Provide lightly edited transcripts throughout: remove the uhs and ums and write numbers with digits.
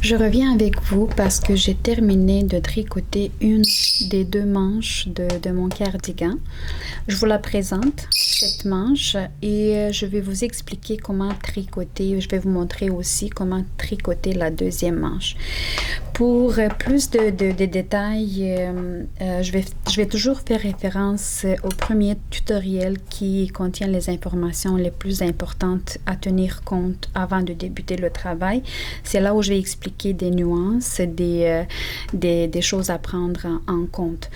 Je reviens avec vous parce que j'ai terminé de tricoter une des deux manches de mon cardigan. Je vous la présente, cette manche, et je vais vous expliquer comment tricoter. Je vais vous montrer aussi comment tricoter la deuxième manche. Pour plus de détails, je vais toujours faire référence au premier tutoriel qui contient les informations les plus importantes à tenir compte avant de débuter le travail. C'est là où je vais expliquer des nuances, des choses à prendre en compte.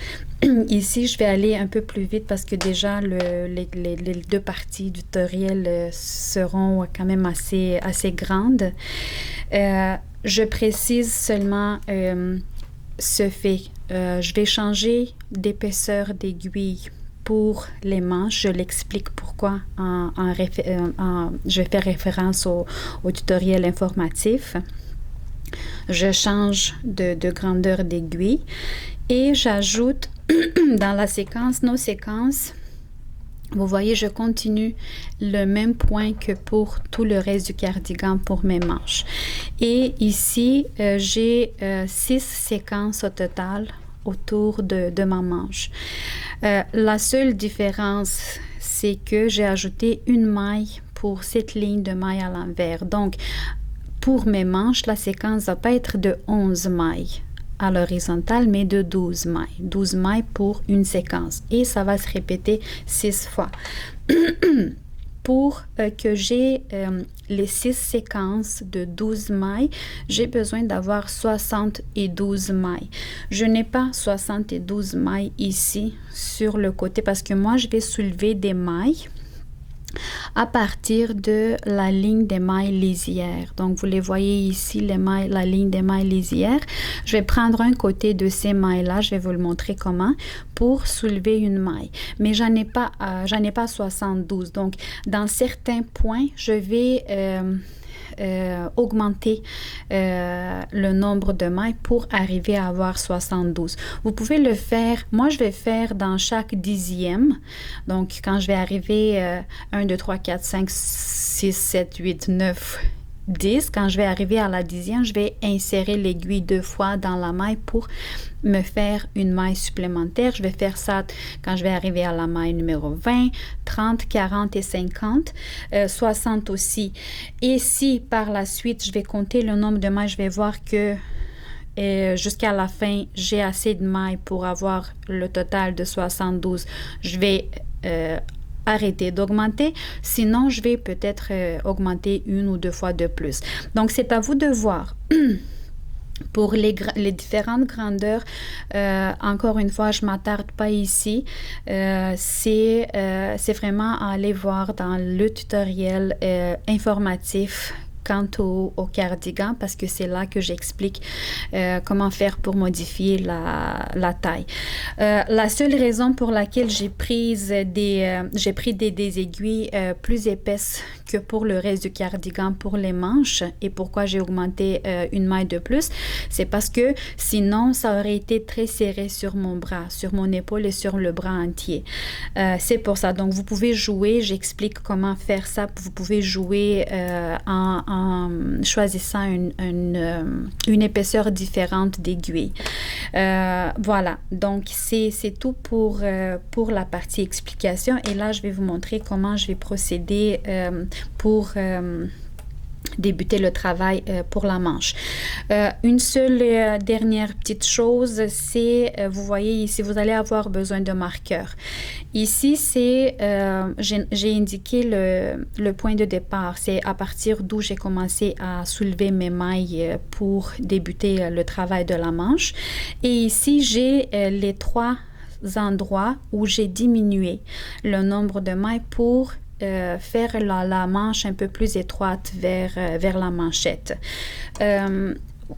Ici, je vais aller un peu plus vite parce que déjà, les deux parties du tutoriel seront quand même assez grandes. Je précise seulement ce fait. Je vais changer d'épaisseur d'aiguille pour les manches. Je l'explique pourquoi je vais faire référence au tutoriel informatif. Je change de grandeur d'aiguille et j'ajoute dans la séquence, nos séquences, vous voyez, je continue le même point que pour tout le reste du cardigan pour mes manches. Et ici, j'ai 6 séquences au total autour de ma manche. La seule différence, c'est que j'ai ajouté une maille pour cette ligne de maille à l'envers. Donc, pour mes manches, la séquence ne va pas être de 11 mailles à l'horizontale, mais de 12 mailles. 12 mailles pour une séquence. Et ça va se répéter 6 fois. Pour que j'ai les 6 séquences de 12 mailles, j'ai besoin d'avoir 72 mailles. Je n'ai pas 72 mailles ici sur le côté parce que moi, je vais soulever des mailles à partir de la ligne des mailles lisières. Donc, vous les voyez ici, la ligne des mailles lisières. Je vais prendre un côté de ces mailles-là, je vais vous le montrer comment, pour soulever une maille. Mais j'en ai pas 72. Donc, dans certains points, je vais augmenter le nombre de mailles pour arriver à avoir 72. Vous pouvez le faire, moi je vais faire dans chaque dixième. Donc quand je vais arriver 1, 2, 3, 4, 5, 6, 7, 8, 9, 10, quand je vais arriver à la dixième, je vais insérer l'aiguille 2 fois dans la maille pour me faire une maille supplémentaire. Je vais faire ça quand je vais arriver à la maille numéro 20, 30, 40 et 50, 60 aussi. Et si par la suite, je vais compter le nombre de mailles, je vais voir que jusqu'à la fin, j'ai assez de mailles pour avoir le total de 72. Je vais arrêter d'augmenter, sinon je vais peut-être augmenter 1 ou 2 fois de plus. Donc, c'est à vous de voir. Pour les différentes grandeurs, encore une fois, je ne m'attarde pas ici. C'est vraiment à aller voir dans le tutoriel informatif quant au cardigan, parce que c'est là que j'explique comment faire pour modifier la taille. La seule raison pour laquelle j'ai pris des aiguilles plus épaisses que pour le reste du cardigan pour les manches et pourquoi j'ai augmenté une maille de plus, c'est parce que sinon ça aurait été très serré sur mon bras, sur mon épaule et sur le bras entier. C'est pour ça. Donc vous pouvez jouer, j'explique comment faire ça. Vous pouvez jouer en choisissant une épaisseur différente d'aiguille. Voilà, donc c'est tout pour la partie explication. Et là, je vais vous montrer comment je vais procéder pour débuter le travail pour la manche. Une seule dernière petite chose, c'est, vous voyez ici, vous allez avoir besoin de marqueurs. Ici, c'est, j'ai indiqué le point de départ. C'est à partir d'où j'ai commencé à soulever mes mailles pour débuter le travail de la manche. Et ici, j'ai les 3 endroits où j'ai diminué le nombre de mailles pour faire la manche un peu plus étroite vers la manchette.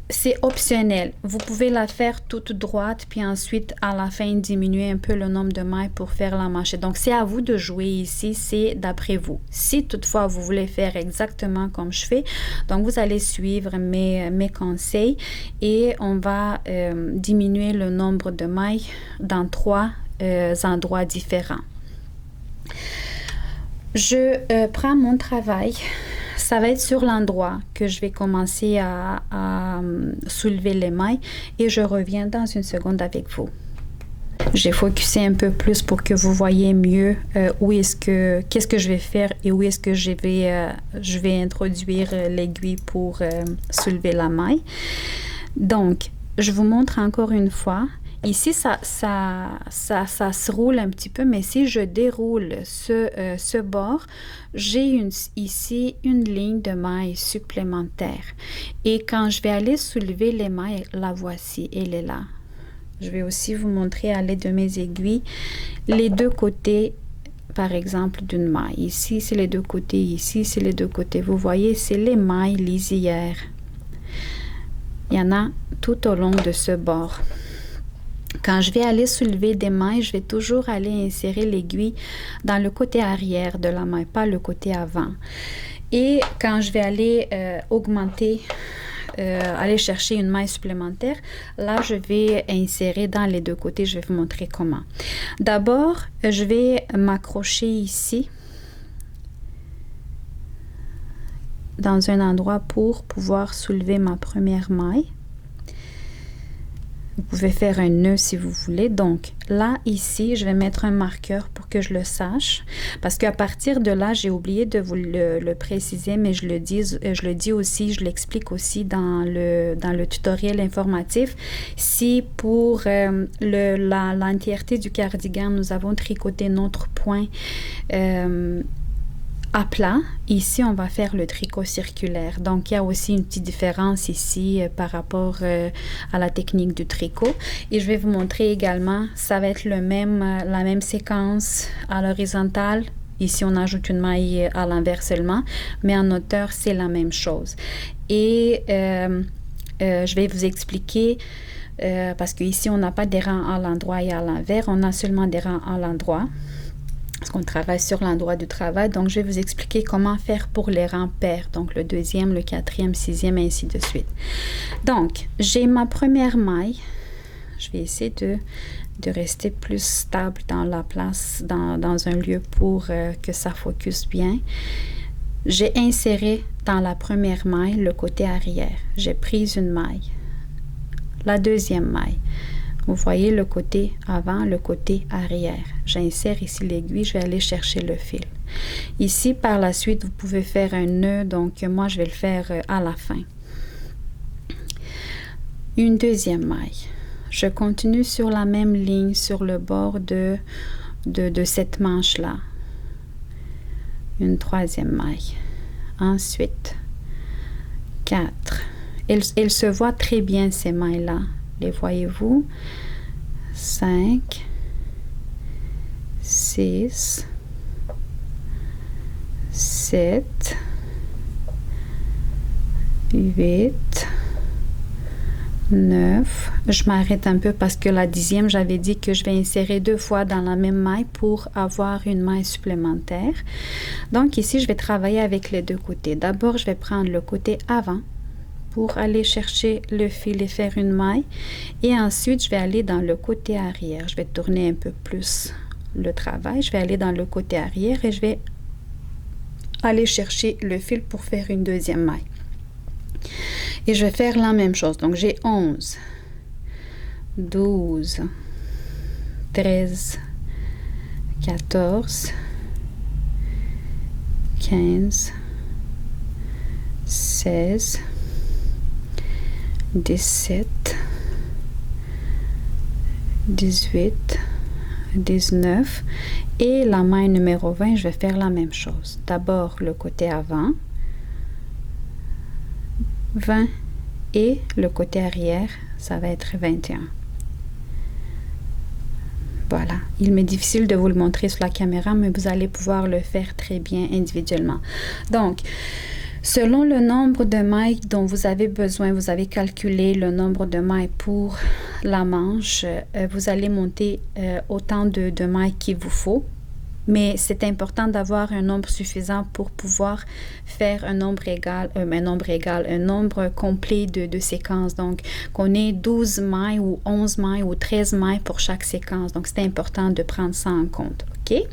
C'est optionnel. Vous pouvez la faire toute droite, puis ensuite, à la fin, diminuer un peu le nombre de mailles pour faire la manchette. Donc, c'est à vous de jouer ici, c'est d'après vous. Si toutefois, vous voulez faire exactement comme je fais, donc vous allez suivre mes conseils et on va diminuer le nombre de mailles dans 3 endroits différents. Je prends mon travail ça va être sur l'endroit que je vais commencer à soulever les mailles et je reviens dans une seconde avec vous. J'ai focusé un peu plus pour que vous voyez mieux qu'est-ce que je vais faire et où est-ce que je vais introduire l'aiguille pour soulever la maille. Donc, je vous montre encore une fois. Ici, ça se roule un petit peu, mais si je déroule ce bord, j'ai ici une ligne de maille supplémentaire. Et quand je vais aller soulever les mailles, la voici, elle est là. Je vais aussi vous montrer à l'aide de mes aiguilles les deux côtés, par exemple, d'une maille. Ici, c'est les deux côtés. Ici, c'est les deux côtés. Vous voyez, c'est les mailles lisières. Il y en a tout au long de ce bord. Quand je vais aller soulever des mailles, je vais toujours aller insérer l'aiguille dans le côté arrière de la maille, pas le côté avant. Et quand je vais aller aller chercher une maille supplémentaire, là, je vais insérer dans les deux côtés. Je vais vous montrer comment. D'abord, je vais m'accrocher ici dans un endroit pour pouvoir soulever ma première maille. Vous pouvez faire un nœud si vous voulez. Donc, là, ici, je vais mettre un marqueur pour que je le sache. Parce qu'à partir de là, j'ai oublié de vous le préciser, mais je le dis aussi, je l'explique aussi dans le tutoriel informatif. Si pour l'entièreté du cardigan, nous avons tricoté notre point à plat, ici on va faire le tricot circulaire. Donc il y a aussi une petite différence ici par rapport à la technique du tricot. Et je vais vous montrer également, ça va être la même séquence à l'horizontale. Ici on ajoute une maille à l'envers seulement, mais en hauteur c'est la même chose. Et je vais vous expliquer parce qu'ici on n'a pas des rangs à l'endroit et à l'envers, on a seulement des rangs à l'endroit. Parce qu'on travaille sur l'endroit du travail. Donc, je vais vous expliquer comment faire pour les rangs pairs. Donc, le deuxième, le quatrième, sixième, et ainsi de suite. Donc, j'ai ma première maille. Je vais essayer de rester plus stable dans la place, dans un lieu pour que ça focus bien. J'ai inséré dans la première maille le côté arrière. J'ai pris une maille. La deuxième maille. Vous voyez le côté avant, le côté arrière. J'insère ici l'aiguille, je vais aller chercher le fil. Ici, par la suite, vous pouvez faire un nœud, donc moi, je vais le faire à la fin. Une deuxième maille. Je continue sur la même ligne, sur le bord de cette manche-là. Une troisième maille. Ensuite, 4. Elles se voient très bien, ces mailles-là. Les voyez-vous? 5, 6, 7, 8, 9. Je m'arrête un peu parce que la 10e, j'avais dit que je vais insérer 2 fois dans la même maille pour avoir une maille supplémentaire. Donc ici, je vais travailler avec les deux côtés. D'abord, je vais prendre le côté avant pour aller chercher le fil et faire une maille. Et ensuite, je vais aller dans le côté arrière. Je vais tourner un peu plus le travail. Je vais aller dans le côté arrière et je vais aller chercher le fil pour faire une deuxième maille. Et je vais faire la même chose. Donc, j'ai 11, 12, 13, 14, 15, 16, 17, 18, 19 et la maille numéro 20, je vais faire la même chose. D'abord le côté avant, 20 et le côté arrière, ça va être 21. Voilà, il m'est difficile de vous le montrer sur la caméra, mais vous allez pouvoir le faire très bien individuellement. Donc, selon le nombre de mailles dont vous avez besoin, vous avez calculé le nombre de mailles pour la manche, vous allez monter autant de mailles qu'il vous faut. Mais c'est important d'avoir un nombre suffisant pour pouvoir faire un nombre complet de séquences. Donc, qu'on ait 12 mailles ou 11 mailles ou 13 mailles pour chaque séquence. Donc, c'est important de prendre ça en compte. OK?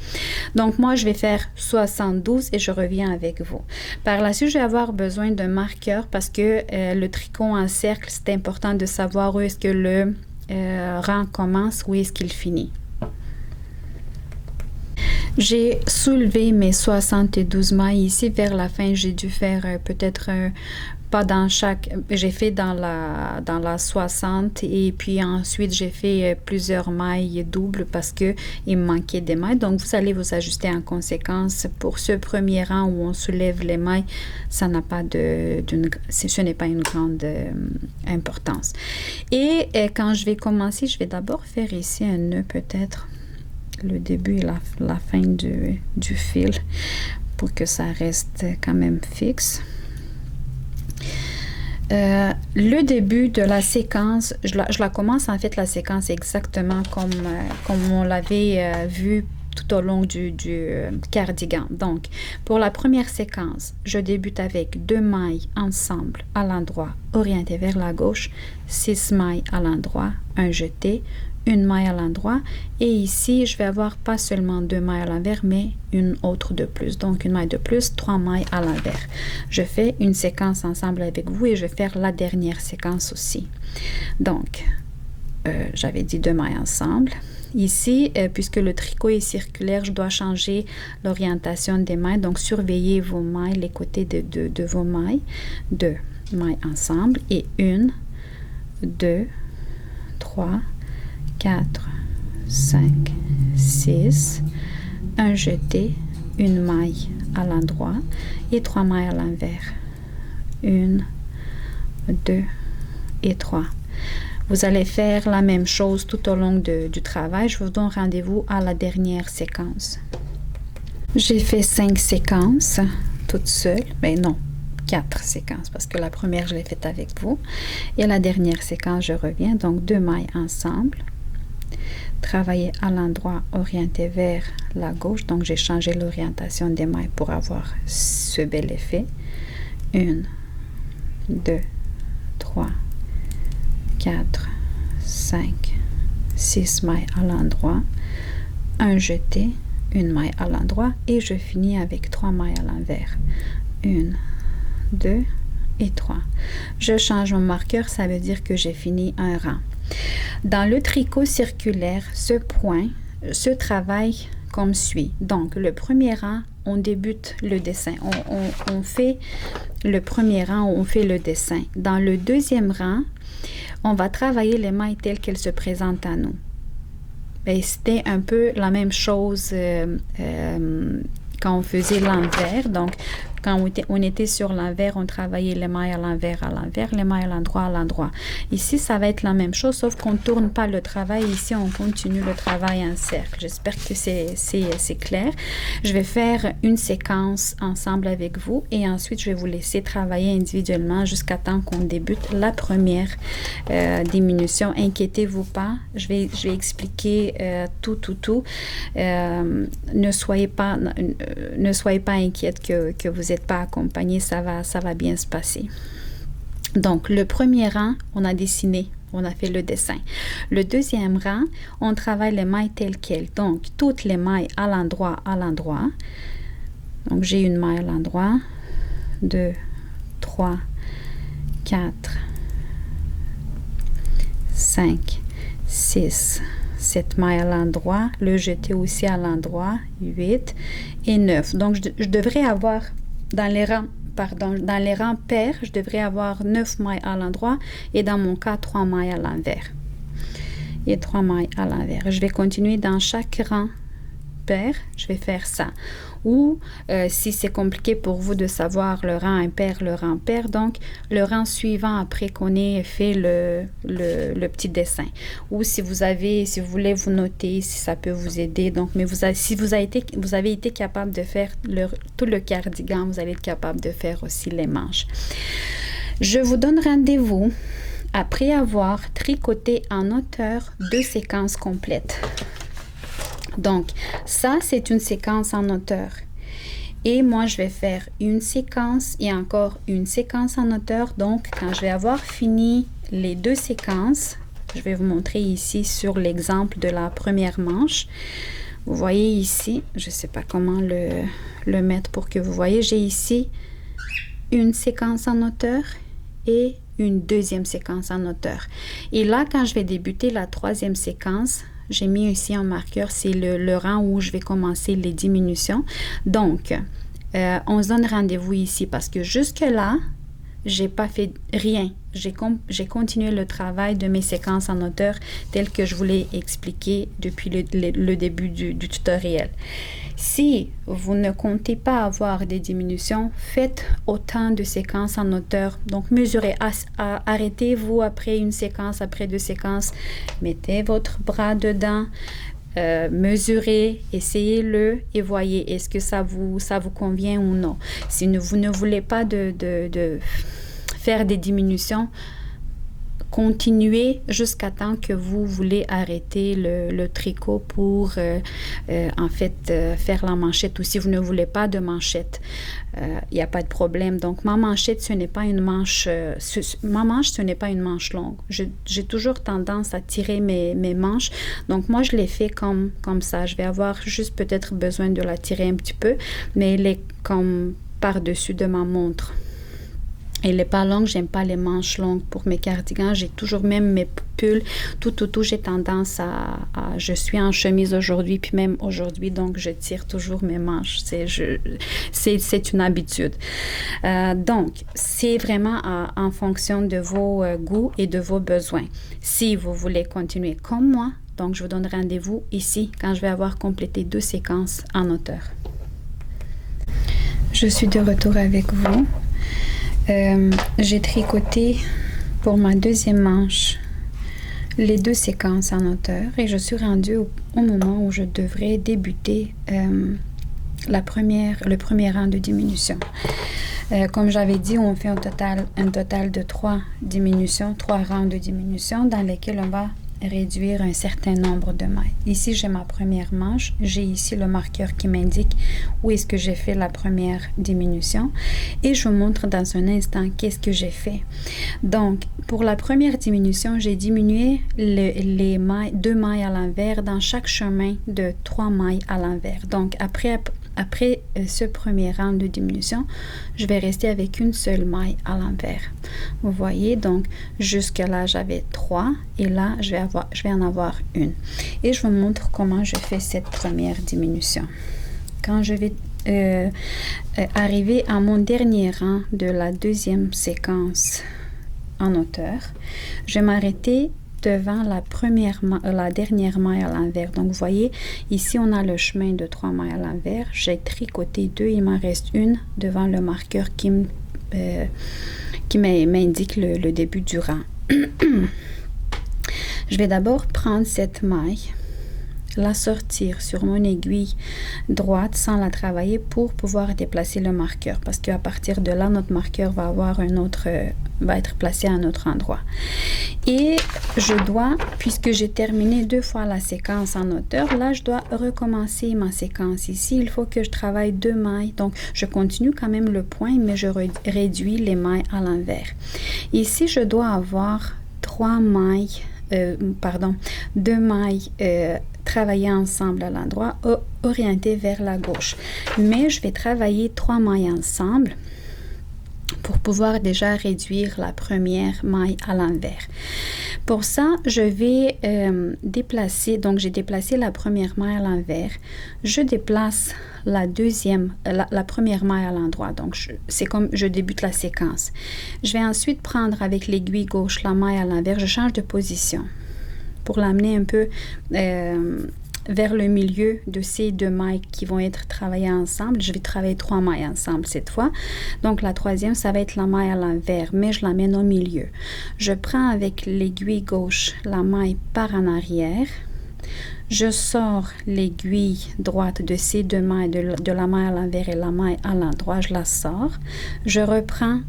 Donc, moi, je vais faire 72 et je reviens avec vous. Par la suite, je vais avoir besoin d'un marqueur parce que le tricot en cercle, c'est important de savoir où est-ce que le rang commence, où est-ce qu'il finit. J'ai soulevé mes 72 mailles ici. Vers la fin, j'ai dû faire peut-être pas dans chaque... J'ai fait dans la 60 et puis ensuite, j'ai fait plusieurs mailles doubles parce que il me manquait des mailles. Donc, vous allez vous ajuster en conséquence. Pour ce premier rang où on soulève les mailles, ça n'a pas ce n'est pas une grande importance. Et quand je vais commencer, je vais d'abord faire ici un nœud peut-être. Le début et la fin du fil pour que ça reste quand même fixe. Le début de la séquence, je la commence en fait la séquence exactement comme on l'avait vu tout au long du cardigan. Donc, pour la première séquence, je débute avec 2 mailles ensemble à l'endroit orienté vers la gauche, 6 mailles à l'endroit, un jeté, une maille à l'endroit et ici je vais avoir pas seulement 2 mailles à l'envers mais une autre de plus, donc une maille de plus, 3 mailles à l'envers. Je fais une séquence ensemble avec vous et je vais faire la dernière séquence aussi. Donc j'avais dit 2 mailles ensemble ici, puisque le tricot est circulaire, je dois changer l'orientation des mailles, donc surveillez vos mailles, les côtés de vos mailles. 2 mailles ensemble et 1, 2, 3, 4, 5, 6, un jeté, une maille à l'endroit et 3 mailles à l'envers. 1, 2 et 3. Vous allez faire la même chose tout au long du travail. Je vous donne rendez-vous à la dernière séquence. J'ai fait 5 séquences toute seule, mais non, 4 séquences parce que la première, je l'ai faite avec vous. Et la dernière séquence, je reviens. Donc, 2 mailles ensemble. Travailler à l'endroit orienté vers la gauche. Donc, j'ai changé l'orientation des mailles pour avoir ce bel effet. 1, 2, 3, 4, 5, 6 mailles à l'endroit. Un jeté, une maille à l'endroit et je finis avec 3 mailles à l'envers. 1, 2 et 3. Je change mon marqueur, ça veut dire que j'ai fini un rang. Dans le tricot circulaire, ce point se travaille comme suit. Donc, le premier rang, on débute le dessin. On fait le premier rang, on fait le dessin. Dans le deuxième rang, on va travailler les mailles telles qu'elles se présentent à nous. C'était un peu la même chose quand on faisait l'envers. Donc, quand on était sur l'envers, on travaillait les mailles à l'envers, les mailles à l'endroit. Ici, ça va être la même chose, sauf qu'on ne tourne pas le travail. Ici, on continue le travail en cercle. J'espère que c'est clair. Je vais faire une séquence ensemble avec vous et ensuite, je vais vous laisser travailler individuellement jusqu'à temps qu'on débute la première diminution. Inquiétez-vous pas, je vais expliquer tout. Ne soyez pas inquiète que vous n'êtes pas accompagné, ça va bien se passer. Donc, le premier rang, on a dessiné, on a fait le dessin. Le deuxième rang, on travaille les mailles telles quelles. Donc, toutes les mailles à l'endroit. Donc, j'ai une maille à l'endroit, 2, 3, 4, 5, 6, 7 mailles à l'endroit, le jeté aussi à l'endroit, 8 et 9. Donc, je devrais avoir dans les rangs pairs, je devrais avoir 9 mailles à l'endroit et dans mon cas, 3 mailles à l'envers. Et 3 mailles à l'envers. Je vais continuer dans chaque rang pair, je vais faire ça. Ou si c'est compliqué pour vous de savoir le rang impair, le rang pair, donc le rang suivant après qu'on ait fait le petit dessin. Ou si vous voulez vous noter, si ça peut vous aider. Donc, mais si vous avez été capable de faire tout le cardigan, vous allez être capable de faire aussi les manches. Je vous donne rendez-vous après avoir tricoté en hauteur 2 séquences complètes. Donc, ça, c'est une séquence en hauteur. Et moi, je vais faire une séquence et encore une séquence en hauteur. Donc, quand je vais avoir fini les 2 séquences, je vais vous montrer ici sur l'exemple de la première manche. Vous voyez ici, je ne sais pas comment le mettre pour que vous voyez, j'ai ici une séquence en hauteur et une deuxième séquence en hauteur. Et là, quand je vais débuter la troisième séquence, j'ai mis ici un marqueur, c'est le rang où je vais commencer les diminutions. Donc, on se donne rendez-vous ici parce que jusque-là, j'ai pas fait rien. J'ai continué le travail de mes séquences en hauteur tel que je vous l'ai expliqué depuis le début du tutoriel. Si vous ne comptez pas avoir des diminutions, faites autant de séquences en hauteur. Donc, mesurez. Arrêtez-vous après une séquence, après deux séquences. Mettez votre bras dedans. Mesurez, essayez-le et voyez est-ce que ça vous convient ou non. Si vous ne voulez pas de faire des diminutions, continuez jusqu'à temps que vous voulez arrêter le tricot pour en fait faire la manchette, ou si vous ne voulez pas de manchette, il n'y a pas de problème. Donc ma manchette, ce n'est pas une manche ce n'est pas une manche longue. J'ai toujours tendance à tirer mes manches, donc moi je l'ai fait comme ça. Je vais avoir juste peut-être besoin de la tirer un petit peu, mais elle est comme par-dessus de ma montre. Elle n'est pas longue, j'aime pas les manches longues pour mes cardigans. J'ai toujours, même mes pulls, tout, j'ai tendance je suis en chemise aujourd'hui, puis même aujourd'hui, donc je tire toujours mes manches. C'est une habitude. Donc, c'est vraiment en fonction de vos goûts et de vos besoins. Si vous voulez continuer comme moi, donc je vous donne rendez-vous ici quand je vais avoir complété 2 séquences en hauteur. Je suis de retour avec vous. J'ai tricoté pour ma deuxième manche les 2 séquences en hauteur et je suis rendue au moment où je devrais débuter le premier rang de diminution. Comme j'avais dit, on fait un total de 3 rangs de diminution dans lesquels on va réduire un certain nombre de mailles. Ici, j'ai ma première manche. J'ai ici le marqueur qui m'indique où est-ce que j'ai fait la première diminution. Et je vous montre dans un instant qu'est-ce que j'ai fait. Donc, pour la première diminution, j'ai diminué les mailles, 2 mailles à l'envers dans chaque chemin de 3 mailles à l'envers. Donc, après ce premier rang de diminution, je vais rester avec une seule maille à l'envers. Vous voyez, donc jusque là j'avais 3 et là je vais en avoir une. Et je vous montre comment je fais cette première diminution. Quand je vais arriver à mon dernier rang de la deuxième séquence en hauteur, je vais m'arrêter devant la dernière maille à l'envers. Donc, vous voyez, ici, on a le chemin de 3 mailles à l'envers. J'ai tricoté 2, il m'en reste une devant le marqueur qui m'indique le début du rang. Je vais d'abord prendre cette maille, la sortir sur mon aiguille droite sans la travailler pour pouvoir déplacer le marqueur, parce qu'à partir de là, notre marqueur va être placé à un autre endroit. Et je dois, puisque j'ai terminé 2 fois la séquence en hauteur, là je dois recommencer ma séquence. Ici, il faut que je travaille 2 mailles, donc je continue quand même le point, mais je réduis les mailles à l'envers. Ici, je dois avoir 2 mailles travailler ensemble à l'endroit, orientées vers la gauche. Mais je vais travailler 3 mailles ensemble pour pouvoir déjà réduire la première maille à l'envers. Pour ça, je vais déplacer, donc j'ai déplacé la première maille à l'envers, je déplace la première maille à l'endroit, donc c'est comme je débute la séquence. Je vais ensuite prendre avec l'aiguille gauche la maille à l'envers, je change de position pour l'amener un peu vers le milieu de ces 2 mailles qui vont être travaillées ensemble. Je vais travailler 3 mailles ensemble cette fois. Donc la troisième, ça va être la maille à l'envers, mais je l'amène au milieu. Je prends avec l'aiguille gauche la maille par en arrière. Je sors l'aiguille droite de ces 2 mailles, de la maille à l'envers et la maille à l'endroit. Je la sors. Je reprends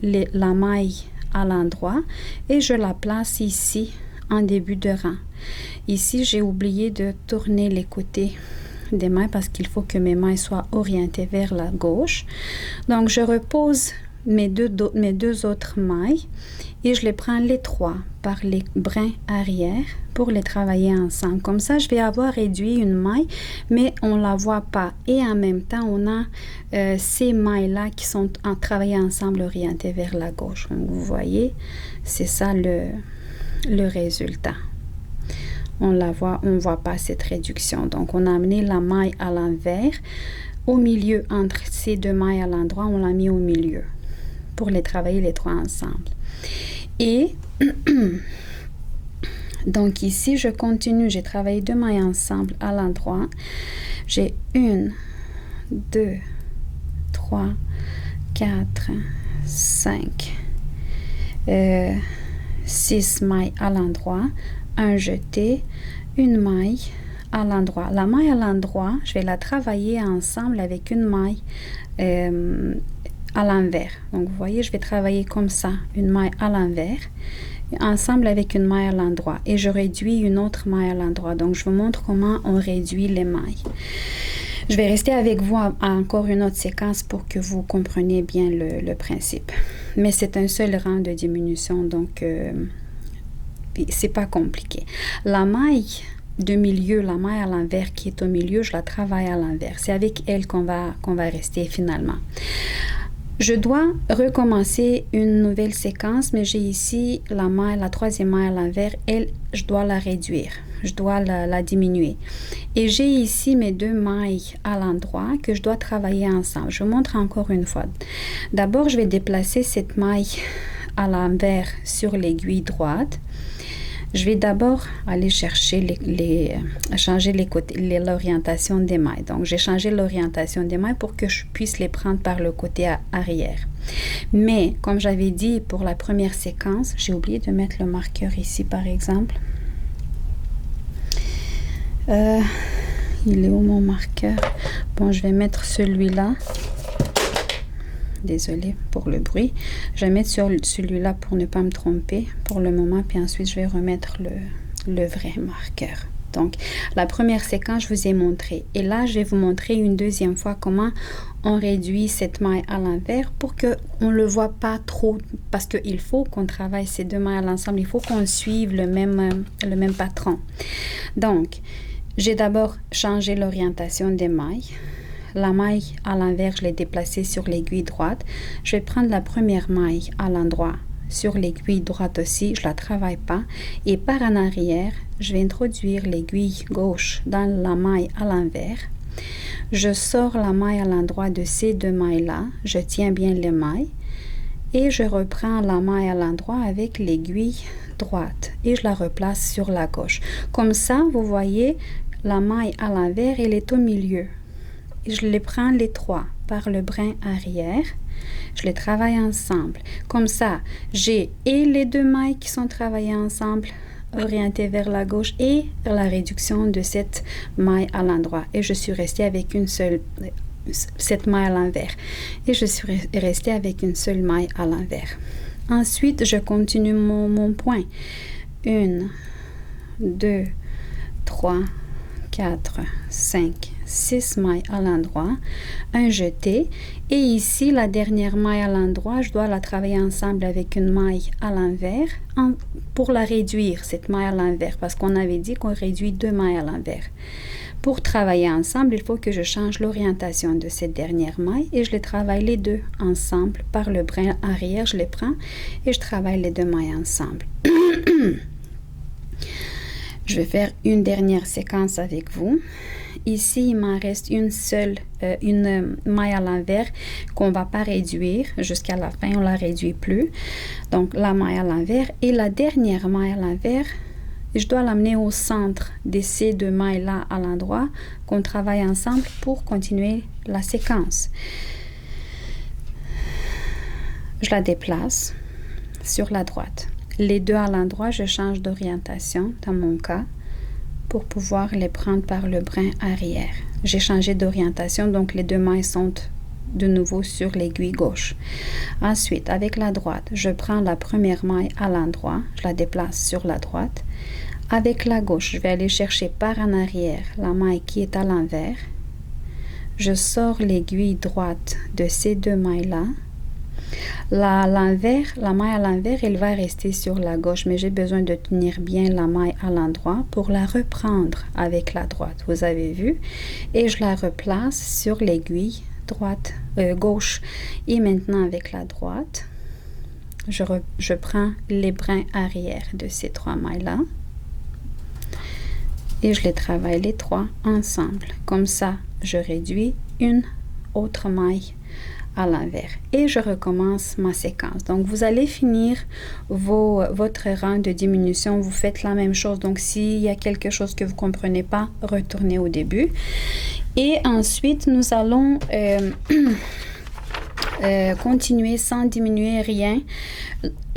la maille à l'endroit et je la place ici en début de rang. Ici, j'ai oublié de tourner les côtés des mailles parce qu'il faut que mes mailles soient orientées vers la gauche. Donc, je repose mes deux autres mailles et je les prends les trois par les brins arrière pour les travailler ensemble. Comme ça, je vais avoir réduit une maille, mais on ne la voit pas. Et en même temps, on a ces mailles-là qui sont travaillées ensemble, orientées vers la gauche. Donc, vous voyez, c'est ça le résultat. On ne voit pas cette réduction. Donc, on a amené la maille à l'envers. Au milieu, entre ces deux mailles à l'endroit, on l'a mis au milieu pour les travailler les trois ensemble. Et donc ici, je continue. J'ai travaillé deux mailles ensemble à l'endroit. J'ai 1, 2, 3, 4, 5, 6 mailles à l'endroit. Un jeté, une maille à l'endroit. La maille à l'endroit, je vais la travailler ensemble avec une maille à l'envers. Donc, vous voyez, je vais travailler comme ça, une maille à l'envers, ensemble avec une maille à l'endroit. Et je réduis une autre maille à l'endroit. Donc, je vous montre comment on réduit les mailles. Je vais rester avec vous à encore une autre séquence pour que vous compreniez bien le principe. Mais c'est un seul rang de diminution, donc c'est pas compliqué. La maille de milieu, la maille à l'envers qui est au milieu, je la travaille à l'envers. C'est avec elle qu'on va rester finalement. Je dois recommencer une nouvelle séquence, mais j'ai ici la troisième maille à l'envers. Elle, je dois la réduire. Je dois la diminuer. Et j'ai ici mes deux mailles à l'endroit que je dois travailler ensemble. Je vous montre encore une fois. D'abord, je vais déplacer cette maille à l'envers sur l'aiguille droite. Je vais d'abord aller chercher changer l'orientation des mailles. Donc, j'ai changé l'orientation des mailles pour que je puisse les prendre par le côté arrière. Mais, comme j'avais dit pour la première séquence, j'ai oublié de mettre le marqueur ici, par exemple. Il est où mon marqueur? Bon, je vais mettre celui-là. Désolée pour le bruit. Je vais mettre sur celui-là pour ne pas me tromper pour le moment, puis ensuite je vais remettre le vrai marqueur. Donc, la première séquence, je vous ai montré. Et là, je vais vous montrer une deuxième fois comment on réduit cette maille à l'envers pour qu'on ne le voit pas trop, parce qu'il faut qu'on travaille ces deux mailles à l'ensemble. Il faut qu'on suive le même patron. Donc, j'ai d'abord changé l'orientation des mailles. La maille à l'envers, je l'ai déplacée sur l'aiguille droite. Je vais prendre la première maille à l'endroit sur l'aiguille droite aussi. Je ne la travaille pas. Et par en arrière, je vais introduire l'aiguille gauche dans la maille à l'envers. Je sors la maille à l'endroit de ces deux mailles-là. Je tiens bien les mailles. Et je reprends la maille à l'endroit avec l'aiguille droite. Et je la replace sur la gauche. Comme ça, vous voyez, la maille à l'envers, elle est au milieu. Je les prends les trois par le brin arrière. Je les travaille ensemble. Comme ça, j'ai et les deux mailles qui sont travaillées ensemble, orientées vers la gauche, et la réduction de cette maille à l'endroit. Et je suis restée avec cette maille à l'envers. Et je suis restée avec une seule maille à l'envers. Ensuite, je continue mon point. 1, 2, 3, 4, 5, 6 mailles à l'endroit, un jeté, et ici la dernière maille à l'endroit, je dois la travailler ensemble avec une maille à l'envers pour la réduire, cette maille à l'envers, parce qu'on avait dit qu'on réduit deux mailles à l'envers. Pour travailler ensemble, il faut que je change l'orientation de cette dernière maille et je les travaille les deux ensemble par le brin arrière, je les prends et je travaille les deux mailles ensemble. Je vais faire une dernière séquence avec vous. Ici, il m'en reste une maille à l'envers qu'on ne va pas réduire jusqu'à la fin, on ne la réduit plus. Donc, la maille à l'envers et la dernière maille à l'envers, je dois l'amener au centre de ces deux mailles-là à l'endroit qu'on travaille ensemble pour continuer la séquence. Je la déplace sur la droite. Les deux à l'endroit, je change d'orientation dans mon cas pour pouvoir les prendre par le brin arrière. J'ai changé d'orientation, donc les deux mailles sont de nouveau sur l'aiguille gauche. Ensuite, avec la droite, je prends la première maille à l'endroit, je la déplace sur la droite. Avec la gauche, je vais aller chercher par en arrière la maille qui est à l'envers. Je sors l'aiguille droite de ces deux mailles-là. La maille à l'envers, elle va rester sur la gauche, mais j'ai besoin de tenir bien la maille à l'endroit pour la reprendre avec la droite. Vous avez vu? Et je la replace sur l'aiguille gauche. Et maintenant, avec la droite, je prends les brins arrière de ces 3 mailles-là. Et je les travaille les 3 ensemble. Comme ça, je réduis une autre maille à l'envers et je recommence ma séquence. Donc vous allez finir votre rang de diminution, vous faites la même chose. Donc s'il y a quelque chose que vous comprenez pas, retournez au début et ensuite nous allons continuer sans diminuer rien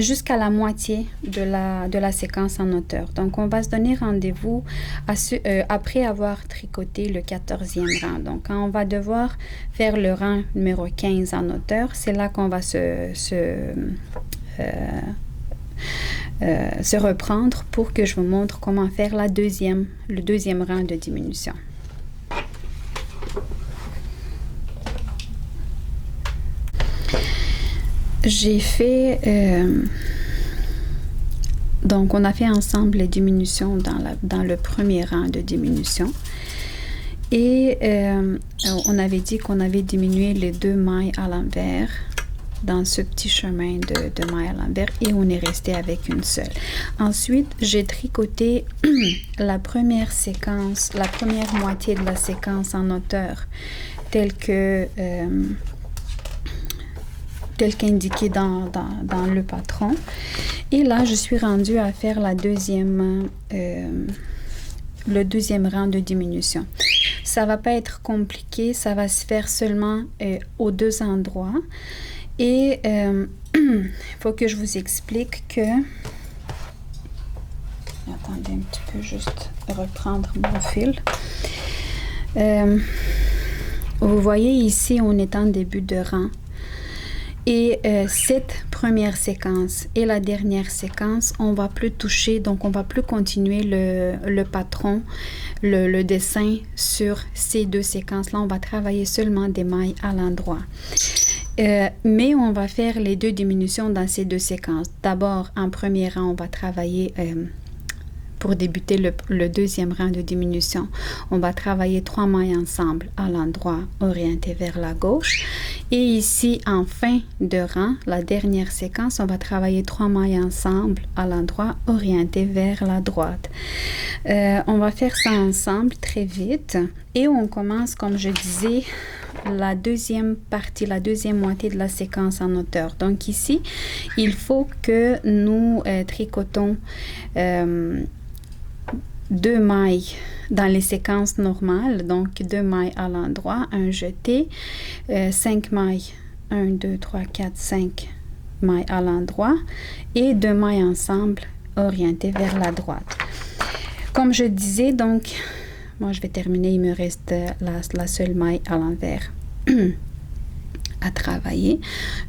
jusqu'à la moitié de la séquence en hauteur. Donc, on va se donner rendez-vous après avoir tricoté le 14e rang. Donc, quand on va devoir faire le rang numéro 15 en hauteur, c'est là qu'on va se reprendre pour que je vous montre comment faire le deuxième rang de diminution. J'ai fait, donc on a fait ensemble les diminutions dans le premier rang de diminution et on avait dit qu'on avait diminué les 2 mailles à l'envers dans ce petit chemin de mailles à l'envers et on est resté avec une seule. Ensuite, j'ai tricoté la première moitié de la séquence en hauteur telle qu'indiqué dans le patron. Et là, je suis rendue à faire le deuxième rang de diminution. Ça va pas être compliqué, ça va se faire seulement aux 2 endroits. Et il faut que je vous explique que... Attendez un petit peu, juste reprendre mon fil. Vous voyez ici, on est en début de rang. Et cette première séquence et la dernière séquence, on va plus toucher, donc on va plus continuer le patron, le dessin sur ces 2 séquences-là. On va travailler seulement des mailles à l'endroit. Mais on va faire les 2 diminutions dans ces 2 séquences. D'abord, en premier rang, on va travailler... pour débuter le deuxième rang de diminution, on va travailler 3 mailles ensemble à l'endroit orienté vers la gauche. Et ici, en fin de rang, la dernière séquence, on va travailler 3 mailles ensemble à l'endroit orienté vers la droite. On va faire ça ensemble très vite. Et on commence, comme je disais, la deuxième moitié de la séquence en hauteur. Donc ici, il faut que nous tricotons 2 mailles dans les séquences normales, donc 2 mailles à l'endroit, un jeté, 5 mailles, 1, 2, 3, 4, 5 mailles à l'endroit et 2 mailles ensemble orientées vers la droite. Comme je disais, donc, moi je vais terminer, il me reste la seule maille à l'envers à travailler.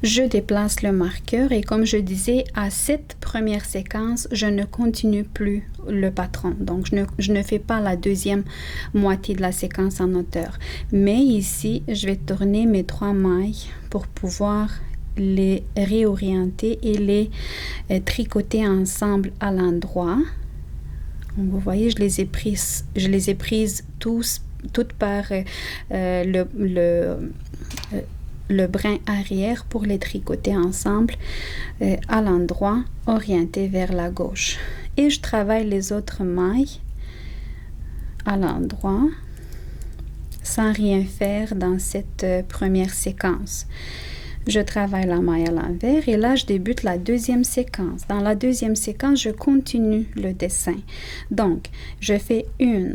Je déplace le marqueur et comme je disais, à cette première séquence, je ne continue plus le patron. Donc, je ne fais pas la deuxième moitié de la séquence en hauteur. Mais ici, je vais tourner mes 3 mailles pour pouvoir les réorienter et les tricoter ensemble à l'endroit. Vous voyez, je les ai prises toutes par le brin arrière pour les tricoter ensemble à l'endroit orienté vers la gauche. Et je travaille les autres mailles à l'endroit sans rien faire dans cette première séquence. Je travaille la maille à l'envers et là, je débute la deuxième séquence. Dans la deuxième séquence, je continue le dessin. Donc, je fais 1,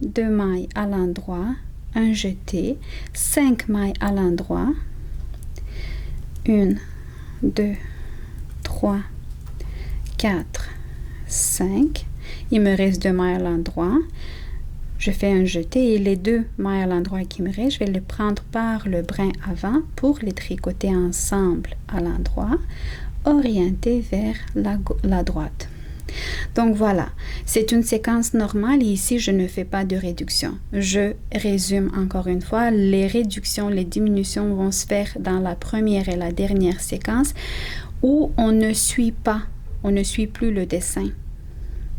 2 mailles à l'endroit, un jeté, 5 mailles à l'endroit, 1, 2, 3, 4, 5. Il me reste 2 mailles à l'endroit. Je fais un jeté et les 2 mailles à l'endroit qui me restent, je vais les prendre par le brin avant pour les tricoter ensemble à l'endroit, orienté vers la droite. Donc voilà, c'est une séquence normale et ici je ne fais pas de réduction. Je résume encore une fois, les réductions, les diminutions vont se faire dans la première et la dernière séquence où on ne suit plus le dessin.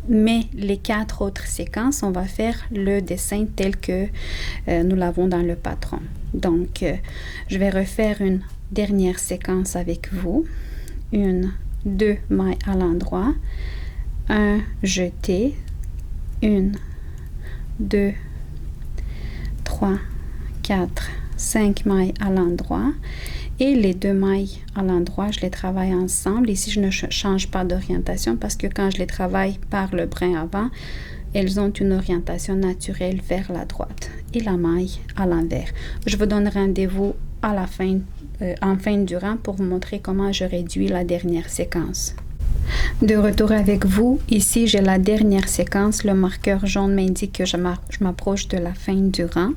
Mais les 4 autres séquences, on va faire le dessin tel que nous l'avons dans le patron. Donc, je vais refaire une dernière séquence avec vous. 1, 2 mailles à l'endroit. 1 jeté. 1, 2, 3, 4, 5 mailles à l'endroit. Et les 2 mailles à l'endroit, je les travaille ensemble. Ici, je ne change pas d'orientation parce que quand je les travaille par le brin avant, elles ont une orientation naturelle vers la droite et la maille à l'envers. Je vous donne rendez-vous à la fin, en fin du rang pour vous montrer comment je réduis la dernière séquence. De retour avec vous, ici j'ai la dernière séquence, le marqueur jaune m'indique que je m'approche de la fin du rang.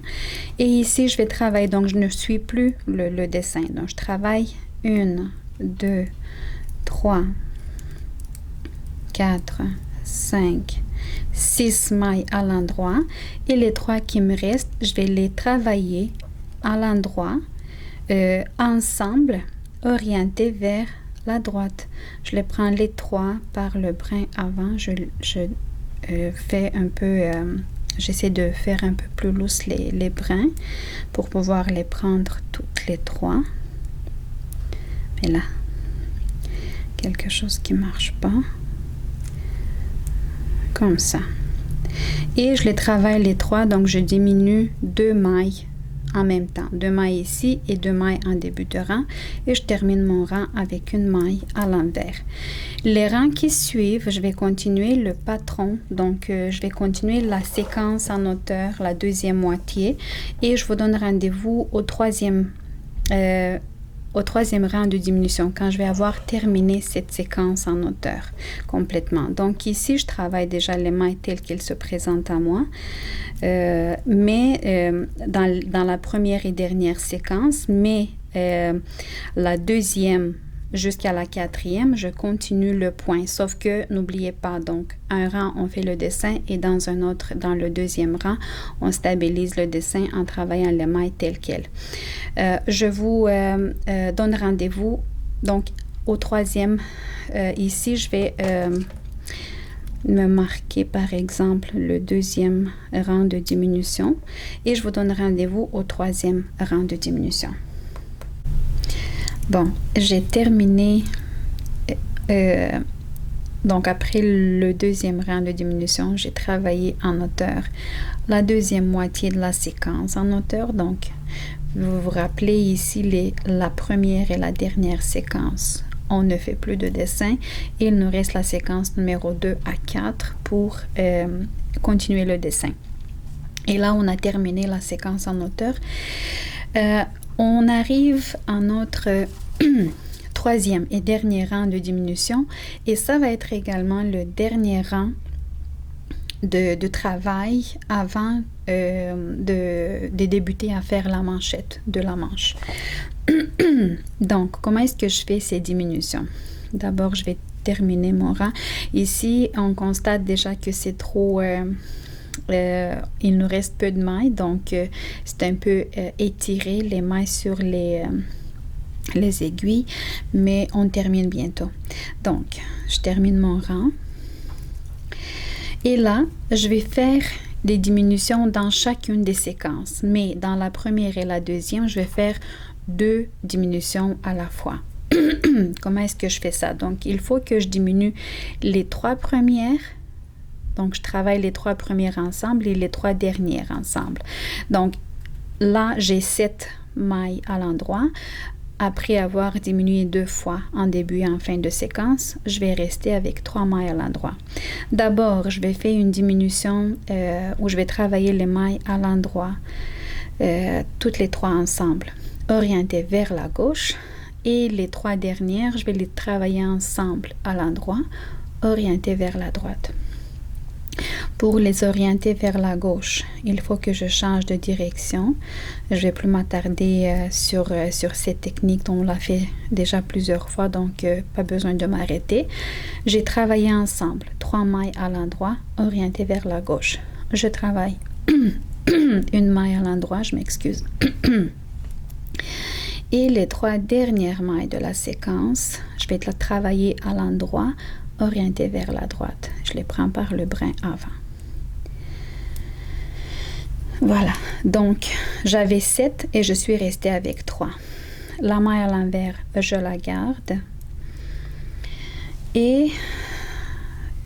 Et ici je vais travailler, donc je ne suis plus le dessin. Donc je travaille 1, 2, 3, 4, 5, 6 mailles à l'endroit. Et les 3 qui me restent, je vais les travailler à l'endroit, ensemble, orientés vers la droite. Je les prends les 3 par le brin avant. Je fais un peu, j'essaie de faire un peu plus lousse les brins pour pouvoir les prendre toutes les 3. Mais là, quelque chose qui marche pas. Comme ça. Et je les travaille les 3, donc je diminue 2 mailles en même temps, 2 mailles ici et 2 mailles en début de rang, et je termine mon rang avec une maille à l'envers. Les rangs qui suivent, je vais continuer le patron, donc je vais continuer la séquence en hauteur, la deuxième moitié, et je vous donne rendez-vous au troisième rang de diminution, quand je vais avoir terminé cette séquence en hauteur complètement. Donc ici, je travaille déjà les mailles telles qu'elles se présentent à moi, dans la première et dernière séquence, mais la deuxième jusqu'à la 4e, je continue le point, sauf que n'oubliez pas, donc un rang on fait le dessin et dans un autre, dans le deuxième rang, on stabilise le dessin en travaillant les mailles telles quelles. Je vous donne rendez-vous donc au 3e. Ici je vais me marquer par exemple le 2e rang de diminution et je vous donne rendez-vous au 3e rang de diminution. Bon, j'ai terminé, donc après le 2e rang de diminution, j'ai travaillé en hauteur la deuxième moitié de la séquence en hauteur. Donc, vous vous rappelez ici la première et la dernière séquence. On ne fait plus de dessin. Il nous reste la séquence numéro 2 à 4 pour continuer le dessin. Et là, on a terminé la séquence en hauteur. On arrive à notre 3e et dernier rang de diminution et ça va être également le dernier rang de travail avant de débuter à faire la manchette de la manche. Donc, comment est-ce que je fais ces diminutions? D'abord, je vais terminer mon rang. Ici, on constate déjà que c'est trop... il nous reste peu de mailles, donc c'est un peu étiré les mailles sur les aiguilles, mais on termine bientôt. Donc, je termine mon rang. Et là, je vais faire des diminutions dans chacune des séquences, mais dans la première et la deuxième, je vais faire 2 diminutions à la fois. Comment est-ce que je fais ça? Donc, il faut que je diminue les 3 premières. Donc, je travaille les 3 premières ensemble et les 3 dernières ensemble. Donc, là, j'ai 7 mailles à l'endroit. Après avoir diminué 2 fois en début et en fin de séquence, je vais rester avec 3 mailles à l'endroit. D'abord, je vais faire une diminution où je vais travailler les mailles à l'endroit, toutes les 3 ensemble, orientées vers la gauche. Et les 3 dernières, je vais les travailler ensemble à l'endroit, orientées vers la droite. Pour les orienter vers la gauche, il faut que je change de direction. Je vais plus m'attarder sur cette technique dont on l'a fait déjà plusieurs fois, donc pas besoin de m'arrêter. J'ai travaillé ensemble 3 mailles à l'endroit, orientées vers la gauche. Je travaille une maille à l'endroit, je m'excuse. Et les 3 dernières mailles de la séquence, je vais la travailler à l'endroit, orientée vers la droite. Je les prends par le brin avant. Voilà, donc j'avais 7 et je suis restée avec 3. La maille à l'envers, je la garde. Et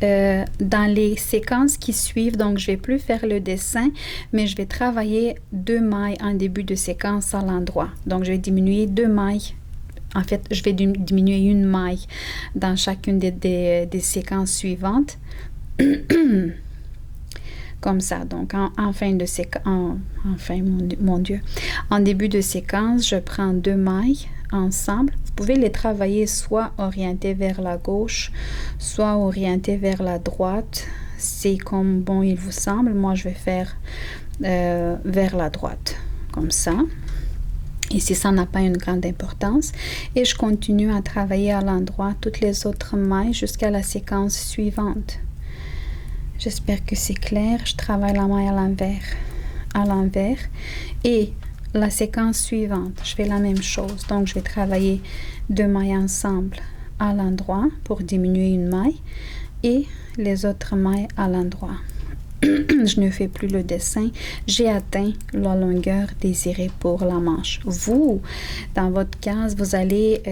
dans les séquences qui suivent, donc je vais plus faire le dessin, mais je vais travailler 2 mailles en début de séquence à l'endroit. Donc je vais diminuer 2 mailles. En fait, je vais diminuer une maille dans chacune des séquences suivantes. Comme ça, donc en fin de séquence, mon Dieu, en début de séquence, je prends 2 mailles ensemble. Vous pouvez les travailler soit orientées vers la gauche, soit orientées vers la droite. C'est comme bon il vous semble. Moi, je vais faire vers la droite, comme ça. Ici, ça n'a pas une grande importance. Et je continue à travailler à l'endroit toutes les autres mailles jusqu'à la séquence suivante. J'espère que c'est clair. Je travaille la maille à l'envers. Et la séquence suivante, je fais la même chose. Donc, je vais travailler 2 mailles ensemble à l'endroit pour diminuer une maille et les autres mailles à l'endroit. Je ne fais plus le dessin. J'ai atteint la longueur désirée pour la manche. Vous, dans votre case, vous allez...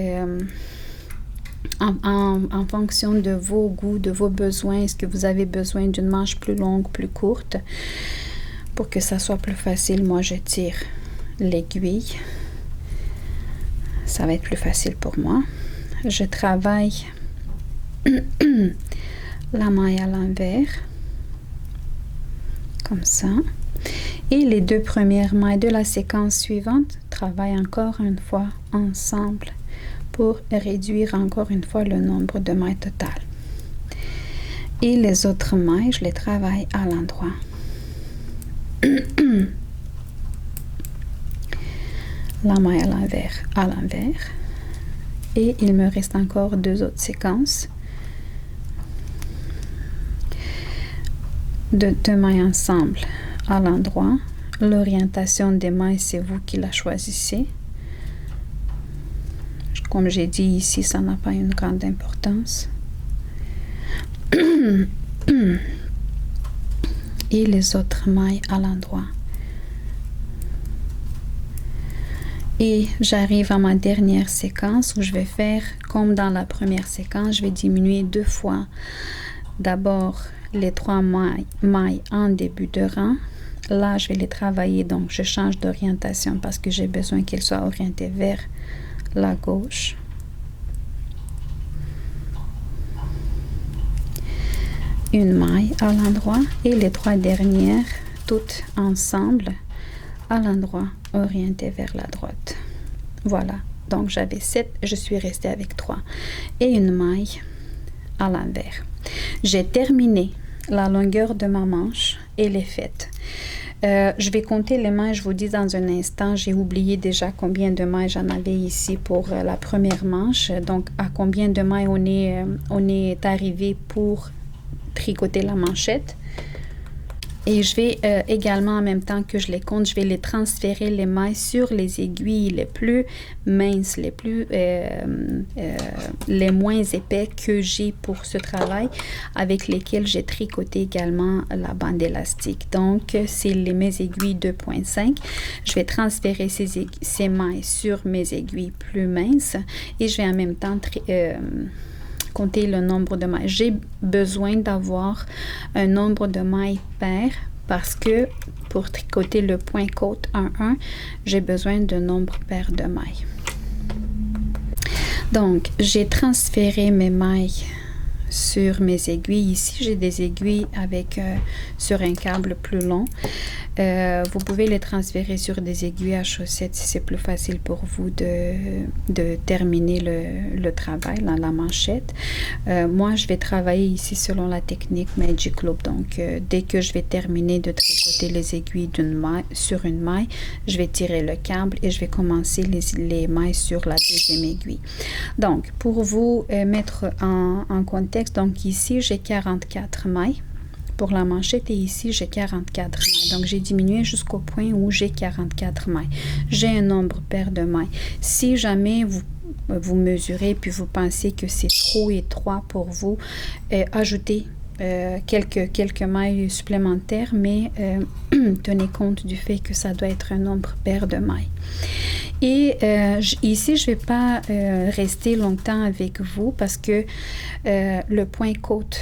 En fonction de vos goûts, de vos besoins, est-ce que vous avez besoin d'une manche plus longue, plus courte? Pour que ça soit plus facile, moi je tire l'aiguille. Ça va être plus facile pour moi. Je travaille la maille à l'envers, comme ça. Et les 2 premières mailles de la séquence suivante travaillent encore une fois ensemble, pour réduire encore une fois le nombre de mailles totales. Et les autres mailles, je les travaille à l'endroit. La maille à l'envers. Et il me reste encore 2 autres séquences. 2 mailles ensemble à l'endroit. L'orientation des mailles, c'est vous qui la choisissez. Comme j'ai dit ici, ça n'a pas une grande importance. Et les autres mailles à l'endroit. Et j'arrive à ma dernière séquence où je vais faire comme dans la première séquence. Je vais diminuer 2 fois. D'abord, les 3 mailles en début de rang. Là, je vais les travailler. Donc, je change d'orientation parce que j'ai besoin qu'elles soient orientées vers la gauche. Une maille à l'endroit et les 3 dernières toutes ensemble à l'endroit orienté vers la droite. Voilà, donc j'avais 7, je suis restée avec 3 et une maille à l'envers. J'ai terminé la longueur de ma manche et les faite. Je vais compter les mailles, je vous dis dans un instant. J'ai oublié déjà combien de mailles j'en avais ici pour la première manche. Donc, à combien de mailles on est arrivé pour tricoter la manchette. Et je vais également, en même temps que je les compte, je vais les transférer les mailles sur les aiguilles les plus minces, les moins épais que j'ai pour ce travail, avec lesquels j'ai tricoté également la bande élastique. Donc, c'est mes aiguilles 2.5. Je vais transférer ces mailles sur mes aiguilles plus minces et je vais en même temps compter le nombre de mailles. J'ai besoin d'avoir un nombre de mailles pair parce que pour tricoter le point côte 1-1, j'ai besoin de nombre pair de mailles. Donc, j'ai transféré mes mailles sur mes aiguilles. Ici, j'ai des aiguilles avec sur un câble plus long. Vous pouvez les transférer sur des aiguilles à chaussettes si c'est plus facile pour vous de terminer le travail, la manchette. Moi, je vais travailler ici selon la technique Magic Loop. Donc, dès que je vais terminer de tricoter les aiguilles sur une maille, je vais tirer le câble et je vais commencer les mailles sur la deuxième aiguille. Donc, pour vous mettre en contexte, donc ici, j'ai 44 mailles pour la manchette et ici, j'ai 44 mailles. Donc, j'ai diminué jusqu'au point où j'ai 44 mailles. J'ai un nombre pair de mailles. Si jamais vous mesurez puis vous pensez que c'est trop étroit pour vous, ajoutez quelques mailles supplémentaires, mais tenez compte du fait que ça doit être un nombre pair de mailles. Et ici, je ne vais pas rester longtemps avec vous parce que le point côte,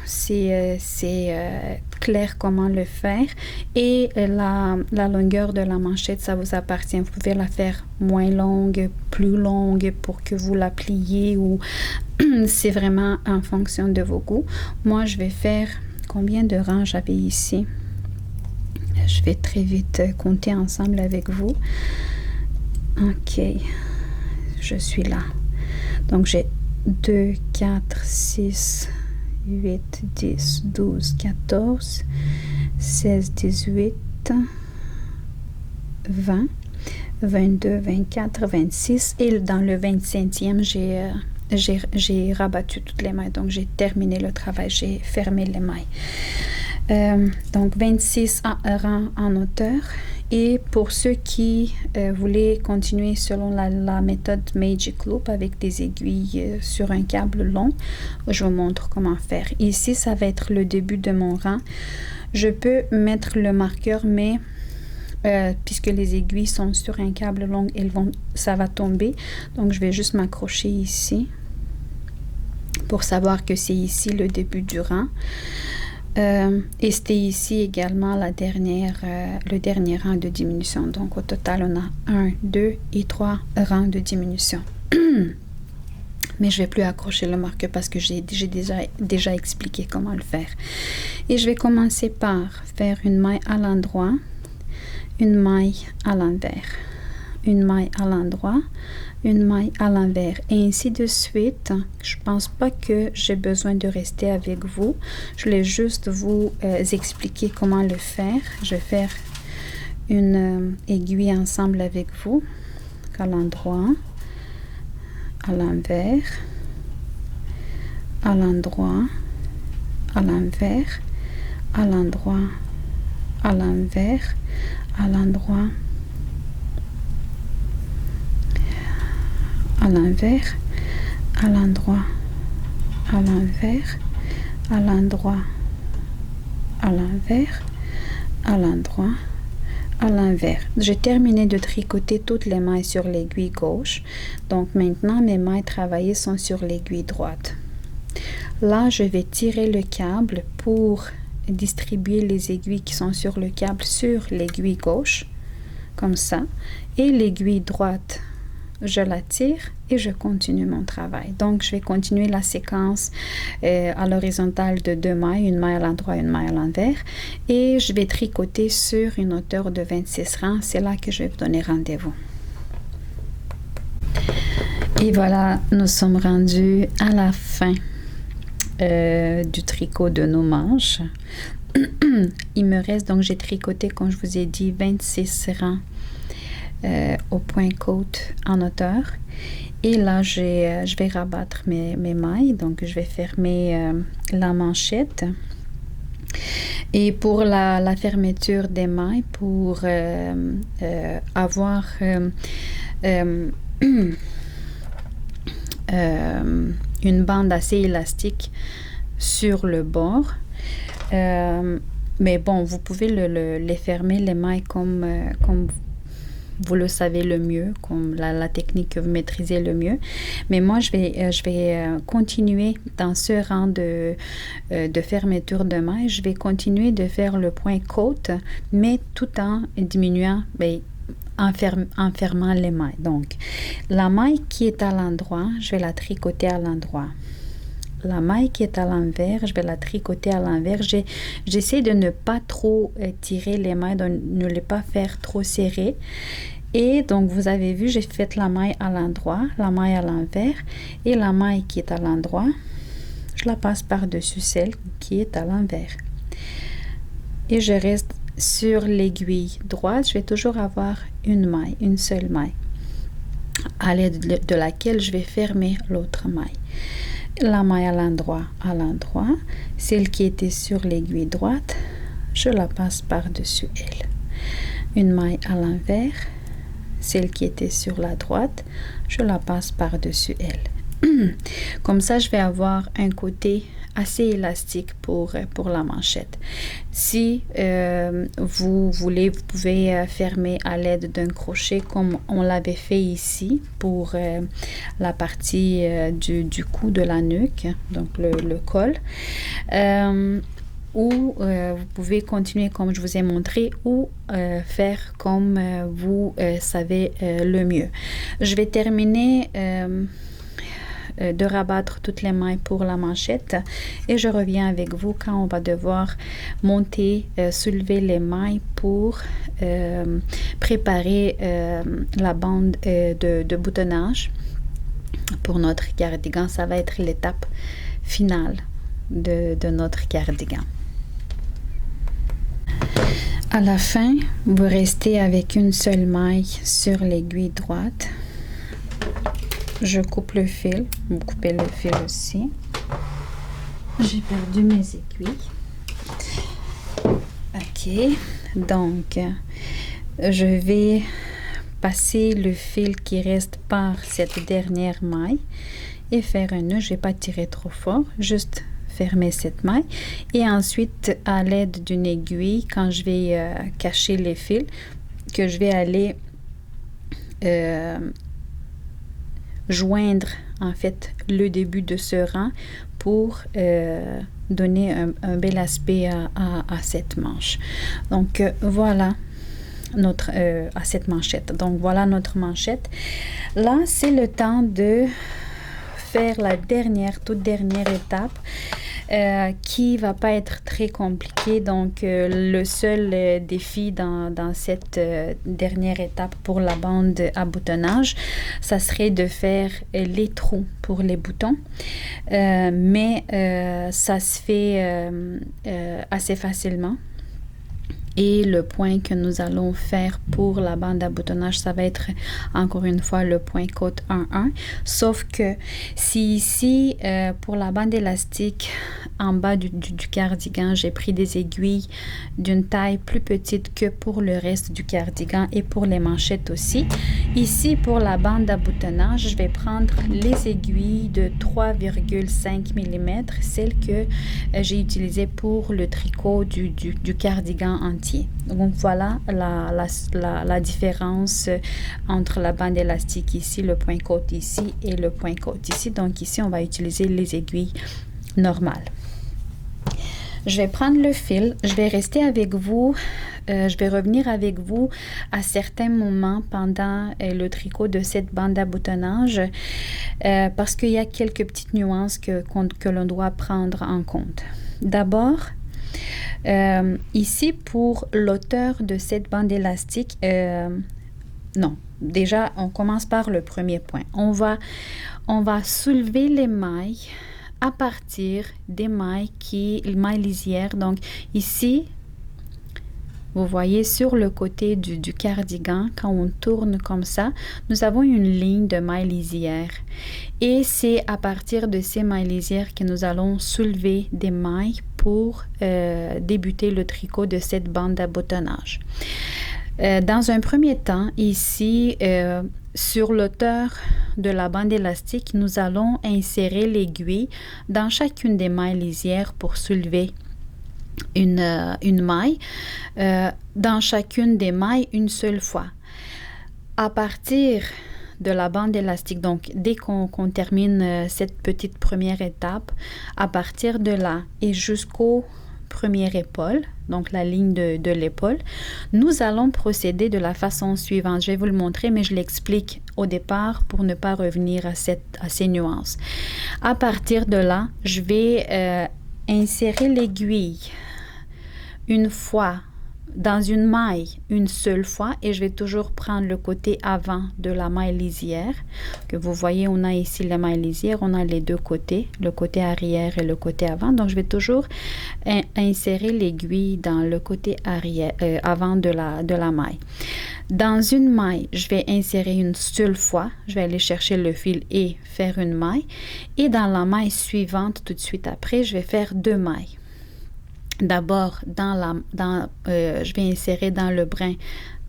c'est clair comment le faire. Et la longueur de la manchette, ça vous appartient. Vous pouvez la faire moins longue, plus longue pour que vous la pliez ou c'est vraiment en fonction de vos goûts. Moi, je vais faire combien de rangs j'avais ici. Je vais très vite compter ensemble avec vous. Ok, je suis là. Donc, j'ai 2, 4, 6, 8, 10, 12, 14, 16, 18, 20, 22, 24, 26. Et dans le 25e, j'ai rabattu toutes les mailles. Donc, j'ai terminé le travail. J'ai fermé les mailles. Donc, 26 rangs en hauteur. Et pour ceux qui voulaient continuer selon la méthode Magic Loop avec des aiguilles sur un câble long, je vous montre comment faire. Ici, ça va être le début de mon rang. Je peux mettre le marqueur, mais puisque les aiguilles sont sur un câble long, ça va tomber. Donc, je vais juste m'accrocher ici pour savoir que c'est ici le début du rang. Et c'était ici également le dernier rang de diminution. Donc, au total, on a 1, 2 et 3 rangs de diminution. Mais je ne vais plus accrocher le marqueur parce que j'ai déjà expliqué comment le faire. Et je vais commencer par faire une maille à l'endroit, une maille à l'envers, une maille à l'endroit, une maille à l'envers et ainsi de suite. Je pense pas que j'ai besoin de rester avec vous. Je voulais juste vous expliquer comment le faire. Je vais faire une aiguille ensemble avec vous à l'endroit, à l'envers, à l'endroit, à l'envers, à l'endroit, à l'envers, à l'endroit, à l'envers, à l'endroit, à l'envers, à l'endroit, à l'envers, à l'endroit, à l'envers. J'ai terminé de tricoter toutes les mailles sur l'aiguille gauche. Donc maintenant, mes mailles travaillées sont sur l'aiguille droite. Là, je vais tirer le câble pour distribuer les aiguilles qui sont sur le câble sur l'aiguille gauche, comme ça. Et l'aiguille droite, je la tire et je continue mon travail. Donc, je vais continuer la séquence à l'horizontale de 2 mailles, une maille à l'endroit, une maille à l'envers. Et je vais tricoter sur une hauteur de 26 rangs. C'est là que je vais vous donner rendez-vous. Et voilà, nous sommes rendus à la fin du tricot de nos manches. Il me reste, donc j'ai tricoté, comme je vous ai dit, 26 rangs au point côte en hauteur. Et là, je vais rabattre mes mailles. Donc, je vais fermer la manchette. Et pour la fermeture des mailles, pour avoir une bande assez élastique sur le bord. Mais bon, vous pouvez les fermer, les mailles, comme vous le savez le mieux, comme la technique que vous maîtrisez le mieux. Mais moi, je vais continuer dans ce rang de fermeture de mailles. Je vais continuer de faire le point côte, mais tout en diminuant, en fermant les mailles. Donc, la maille qui est à l'endroit, je vais la tricoter à l'endroit. la maille qui est à l'envers, je vais la tricoter à l'envers. J'essaie de ne pas trop tirer les mailles, de ne les pas faire trop serrées. Et donc, vous avez vu, j'ai fait la maille à l'endroit, la maille à l'envers et la maille qui est à l'endroit, je la passe par-dessus celle qui est à l'envers. Et je reste sur l'aiguille droite, je vais toujours avoir une maille, une seule maille, à l'aide de laquelle je vais fermer l'autre maille. La maille à l'endroit, celle qui était sur l'aiguille droite, je la passe par-dessus elle. Une maille à l'envers, celle qui était sur la droite, je la passe par-dessus elle. Comme ça, je vais avoir un côté assez élastique pour la manchette. Si vous voulez, vous pouvez fermer à l'aide d'un crochet comme on l'avait fait ici pour la partie du cou de la nuque, donc le col. Ou vous pouvez continuer comme je vous ai montré ou faire comme vous savez le mieux. Je vais terminer de rabattre toutes les mailles pour la manchette et je reviens avec vous quand on va devoir monter, soulever les mailles pour préparer la bande de boutonnage pour notre cardigan. Ça va être l'étape finale de notre cardigan. À la fin, vous restez avec une seule maille sur l'aiguille droite. Je coupe le fil, vous coupez le fil aussi. J'ai perdu mes aiguilles. Ok, donc je vais passer le fil qui reste par cette dernière maille et faire un nœud. Je ne vais pas tirer trop fort, juste fermer cette maille et ensuite à l'aide d'une aiguille, quand je vais cacher les fils, que je vais aller joindre en fait le début de ce rang pour donner un bel aspect à cette manche. Donc voilà notre à cette manchette. Donc voilà notre manchette. Là, c'est le temps de faire la toute dernière étape qui va pas être très compliquée. Donc le seul défi dans cette dernière étape pour la bande à boutonnage, ça serait de faire les trous pour les boutons, mais ça se fait assez facilement. Et le point que nous allons faire pour la bande à boutonnage, ça va être encore une fois le point côte 1-1. Sauf que si ici, pour la bande élastique, en bas du cardigan, j'ai pris des aiguilles d'une taille plus petite que pour le reste du cardigan et pour les manchettes aussi. Ici, pour la bande à boutonnage, je vais prendre les aiguilles de 3,5 mm, celles que j'ai utilisées pour le tricot du cardigan entier. Donc voilà la différence entre la bande élastique ici, le point côte ici et le point côte ici. Donc ici, on va utiliser les aiguilles normales. Je vais prendre le fil, je vais rester avec vous, je vais revenir avec vous à certains moments pendant le tricot de cette bande à boutonnage parce qu'il y a quelques petites nuances que l'on doit prendre en compte. D'abord, ici pour l'auteur de cette bande élastique, non, déjà on commence par le premier point. On va soulever les mailles à partir des mailles lisières. Donc ici, vous voyez sur le côté du cardigan, quand on tourne comme ça, nous avons une ligne de mailles lisières. Et c'est à partir de ces mailles lisières que nous allons soulever des mailles pour débuter le tricot de cette bande à boutonnage. Dans un premier temps, ici, sur l'auteur de la bande élastique, nous allons insérer l'aiguille dans chacune des mailles lisières pour soulever une maille. Dans chacune des mailles, une seule fois. À partir de la bande élastique, donc dès qu'on termine cette petite première étape, à partir de là et jusqu'au première épaule, donc la ligne de l'épaule, nous allons procéder de la façon suivante. Je vais vous le montrer, mais je l'explique au départ pour ne pas revenir à ces nuances. À partir de là, je vais insérer l'aiguille une fois dans une maille une seule fois et je vais toujours prendre le côté avant de la maille lisière que vous voyez. On a ici la maille lisière, on a les deux côtés, le côté arrière et le côté avant. Donc je vais toujours insérer l'aiguille dans le côté arrière avant de la maille. Dans une maille, je vais insérer une seule fois, je vais aller chercher le fil et faire une maille, et dans la maille suivante tout de suite après, je vais faire 2 mailles. D'abord, je vais insérer dans le brin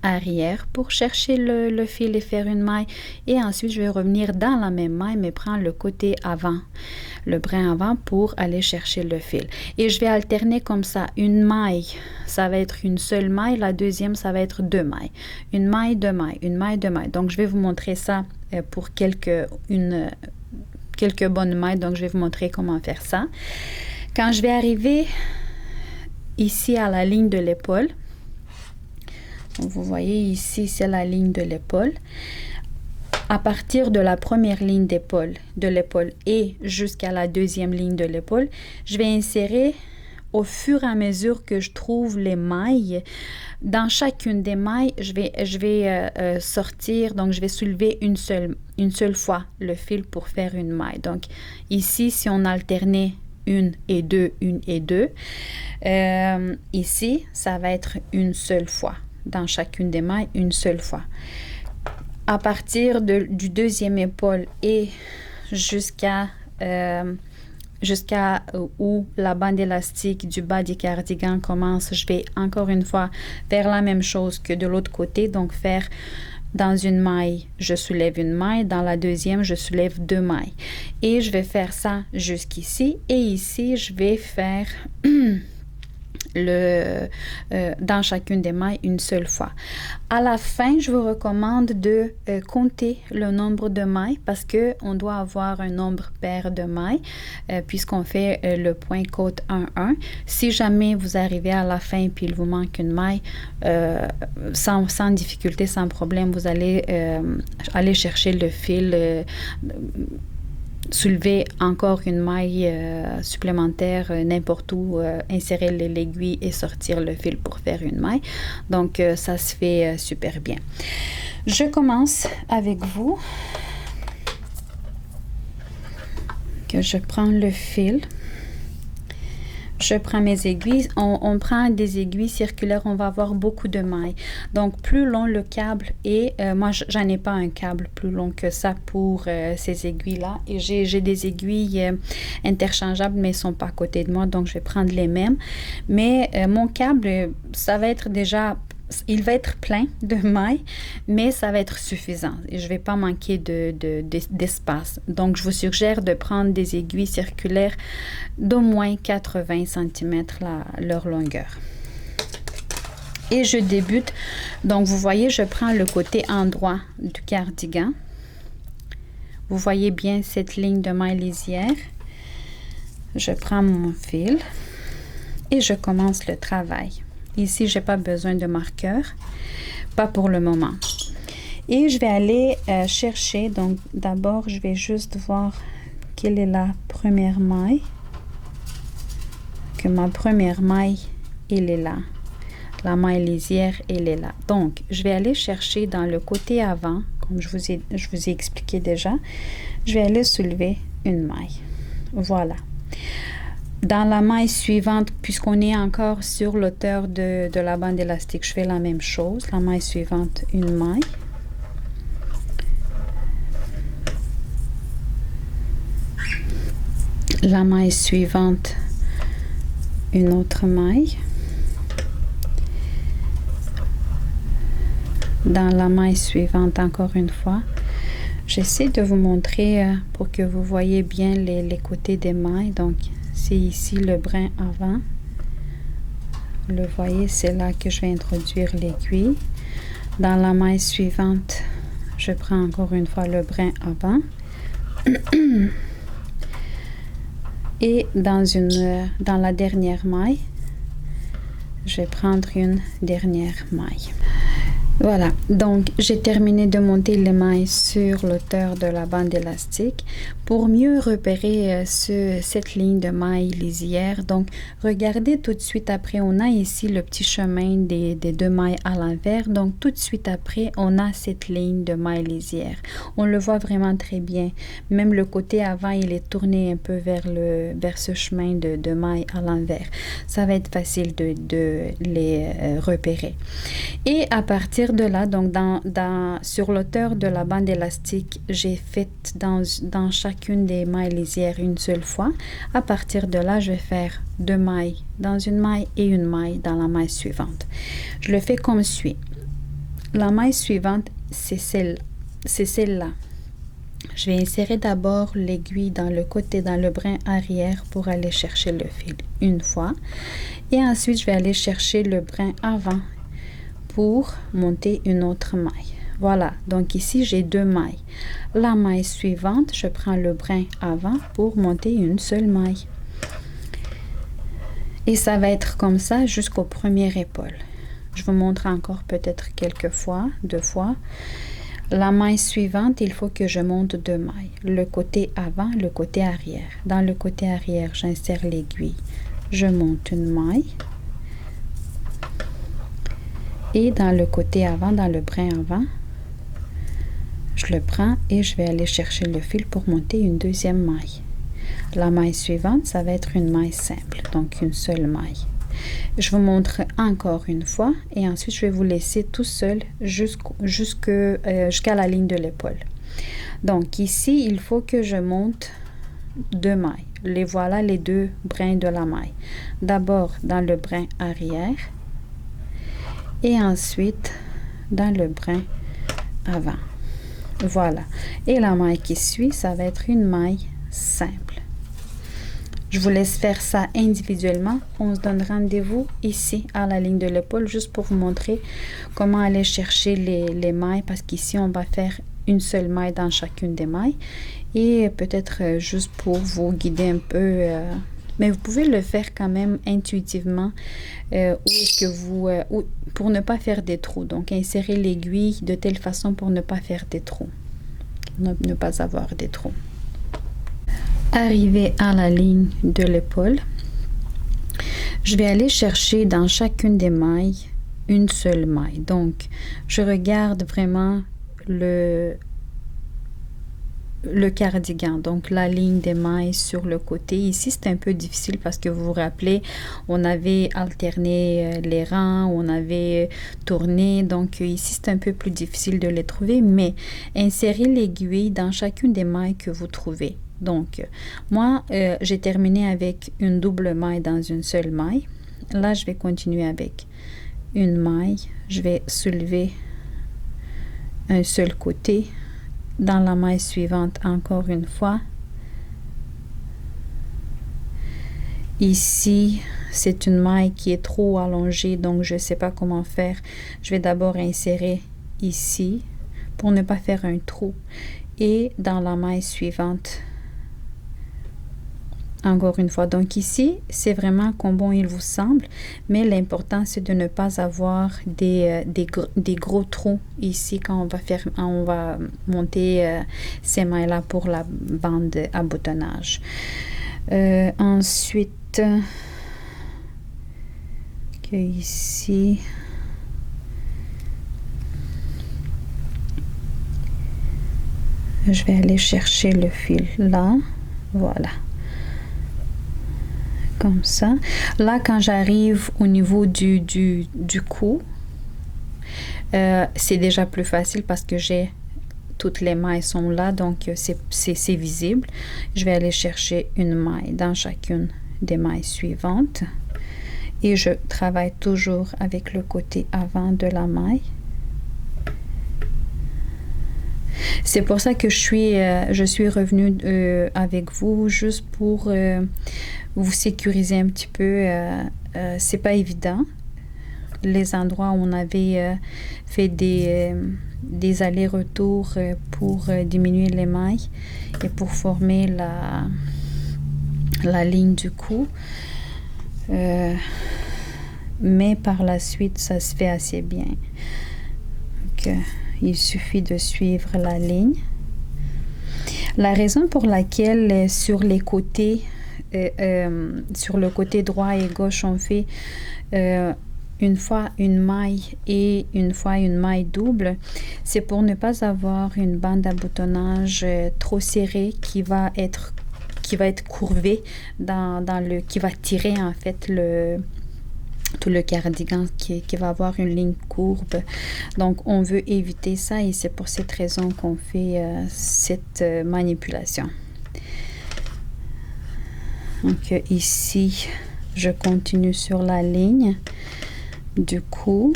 arrière pour chercher le fil et faire une maille. Et ensuite, je vais revenir dans la même maille, mais prendre le côté avant, le brin avant pour aller chercher le fil. Et je vais alterner comme ça. Une maille, ça va être une seule maille. La deuxième, ça va être 2 mailles. Une maille, 2 mailles, une maille, 2 mailles. Donc, je vais vous montrer ça pour quelques bonnes mailles. Donc, je vais vous montrer comment faire ça. Quand je vais arriver ici à la ligne de l'épaule, vous voyez ici c'est la ligne de l'épaule. À partir de la première ligne de l'épaule et jusqu'à la deuxième ligne de l'épaule, je vais insérer au fur et à mesure que je trouve les mailles. Dans chacune des mailles, je vais sortir, donc je vais soulever une seule fois le fil pour faire une maille. Donc ici, si on alternait 1 et 2, 1 et 2. Ici, ça va être une seule fois. Dans chacune des mailles, une seule fois. À partir du deuxième épaule et jusqu'à où la bande élastique du bas du cardigan commence, je vais encore une fois faire la même chose que de l'autre côté. Donc, faire dans une maille, je soulève une maille. Dans la deuxième, je soulève 2 mailles. Et je vais faire ça jusqu'ici. Et ici, je vais faire dans chacune des mailles une seule fois. À la fin, je vous recommande de compter le nombre de mailles parce que on doit avoir un nombre pair de mailles puisqu'on fait le point côte 1-1. Si jamais vous arrivez à la fin puis il vous manque une maille, sans difficulté, sans problème, vous allez aller chercher le fil, soulever encore une maille supplémentaire n'importe où, insérer l'aiguille et sortir le fil pour faire une maille. Donc, ça se fait super bien. Je commence avec vous. Que je prends le fil. Je prends mes aiguilles. On prend des aiguilles circulaires, on va avoir beaucoup de mailles. Donc, plus long le câble est, moi, j'en ai pas un câble plus long que ça pour ces aiguilles-là. Et j'ai des aiguilles interchangeables, mais elles sont pas à côté de moi, donc je vais prendre les mêmes. Mais mon câble, ça va être déjà... Il va être plein de mailles, mais ça va être suffisant et je ne vais pas manquer d'espace. Donc, je vous suggère de prendre des aiguilles circulaires d'au moins 80 cm leur longueur. Et je débute. Donc, vous voyez, je prends le côté endroit du cardigan. Vous voyez bien cette ligne de maille lisière. Je prends mon fil et je commence le travail. Ici, je n'ai pas besoin de marqueur, pas pour le moment. Et je vais aller chercher, donc d'abord, je vais juste voir quelle est la première maille. Que ma première maille, elle est là. La maille lisière, elle est là. Donc, je vais aller chercher dans le côté avant, comme je vous ai expliqué déjà, je vais aller soulever une maille. Voilà. Dans la maille suivante, puisqu'on est encore sur l'auteur de la bande élastique, je fais la même chose. La maille suivante, une maille. La maille suivante, une autre maille. Dans la maille suivante, encore une fois. J'essaie de vous montrer pour que vous voyez bien les côtés des mailles. Donc, c'est ici le brin avant. Vous le voyez, c'est là que je vais introduire l'aiguille. Dans la maille suivante, je prends encore une fois le brin avant. Et dans la dernière maille, je vais prendre une dernière maille. Voilà, donc j'ai terminé de monter les mailles sur l'auteur de la bande élastique pour mieux repérer cette ligne de mailles lisières. Donc regardez tout de suite après, on a ici le petit chemin des deux mailles à l'envers. Donc tout de suite après, on a cette ligne de mailles lisières. On le voit vraiment très bien. Même le côté avant, il est tourné un peu vers ce chemin de mailles à l'envers. Ça va être facile de les repérer. Et à partir de là, donc sur l'auteur de la bande élastique, j'ai fait dans chacune des mailles lisières une seule fois. À partir de là, je vais faire 2 mailles dans une maille et une maille dans la maille suivante. Je le fais comme suit. La maille suivante, c'est celle-là. Je vais insérer d'abord l'aiguille dans le côté, dans le brin arrière pour aller chercher le fil une fois. Et ensuite, je vais aller chercher le brin avant pour monter une autre maille. Voilà, donc ici j'ai 2 mailles. La maille suivante, je prends le brin avant pour monter une seule maille. Et ça va être comme ça jusqu'au premier épaule. Je vous montre encore peut-être quelques fois, 2 fois. La maille suivante, il faut que je monte 2 mailles. Le côté avant, le côté arrière. Dans le côté arrière, j'insère l'aiguille. Je monte une maille. Et dans le côté avant, dans le brin avant, je le prends et je vais aller chercher le fil pour monter une deuxième maille. La maille suivante, ça va être une maille simple, donc une seule maille. Je vous montre encore une fois et ensuite je vais vous laisser tout seul jusqu'à la ligne de l'épaule. Donc ici, il faut que je monte 2 mailles. Les voilà les 2 brins de la maille. D'abord dans le brin arrière. Et ensuite dans le brin avant. Voilà. Et la maille qui suit, ça va être une maille simple. Je vous laisse faire ça individuellement. On se donne rendez-vous ici à la ligne de l'épaule juste pour vous montrer comment aller chercher les mailles parce qu'ici on va faire une seule maille dans chacune des mailles et peut-être juste pour vous guider un peu. Mais vous pouvez le faire quand même intuitivement pour ne pas faire des trous. Donc, insérer l'aiguille de telle façon pour ne pas faire des trous. Ne pas avoir des trous. Arrivé à la ligne de l'épaule, je vais aller chercher dans chacune des mailles une seule maille. Donc, je regarde vraiment le cardigan, donc la ligne des mailles sur le côté. Ici, c'est un peu difficile parce que vous vous rappelez, on avait alterné les rangs, on avait tourné, donc ici, c'est un peu plus difficile de les trouver, mais insérez l'aiguille dans chacune des mailles que vous trouvez. Donc, moi, j'ai terminé avec une double maille dans une seule maille. Là, je vais continuer avec une maille. Je vais soulever un seul côté. Dans la maille suivante, encore une fois. Ici, c'est une maille qui est trop allongée, donc je ne sais pas comment faire. Je vais d'abord insérer ici pour ne pas faire un trou. Et dans la maille suivante, encore une fois. Donc ici, c'est vraiment comme bon il vous semble, mais l'important c'est de ne pas avoir des gros trous ici quand on va monter ces mailles-là pour la bande à boutonnage. Ensuite, que ici, je vais aller chercher le fil là, voilà. Comme ça. Là, quand j'arrive au niveau du cou, c'est déjà plus facile parce que j'ai toutes les mailles sont là, donc c'est visible. Je vais aller chercher une maille dans chacune des mailles suivantes et je travaille toujours avec le côté avant de la maille. C'est pour ça que je suis revenue avec vous juste pour vous sécuriser un petit peu. C'est pas évident. Les endroits où on avait fait des allers-retours pour diminuer les mailles et pour former la ligne du cou. mais par la suite, ça se fait assez bien. Donc, il suffit de suivre la ligne. La raison pour laquelle sur les côtés, sur le côté droit et gauche, on fait une fois une maille et une fois une maille double, c'est pour ne pas avoir une bande à boutonnage trop serrée qui va être courbée qui va tirer en fait tout le cardigan qui va avoir une ligne courbe. Donc, on veut éviter ça et c'est pour cette raison qu'on fait cette manipulation. Donc, ici, je continue sur la ligne du cou.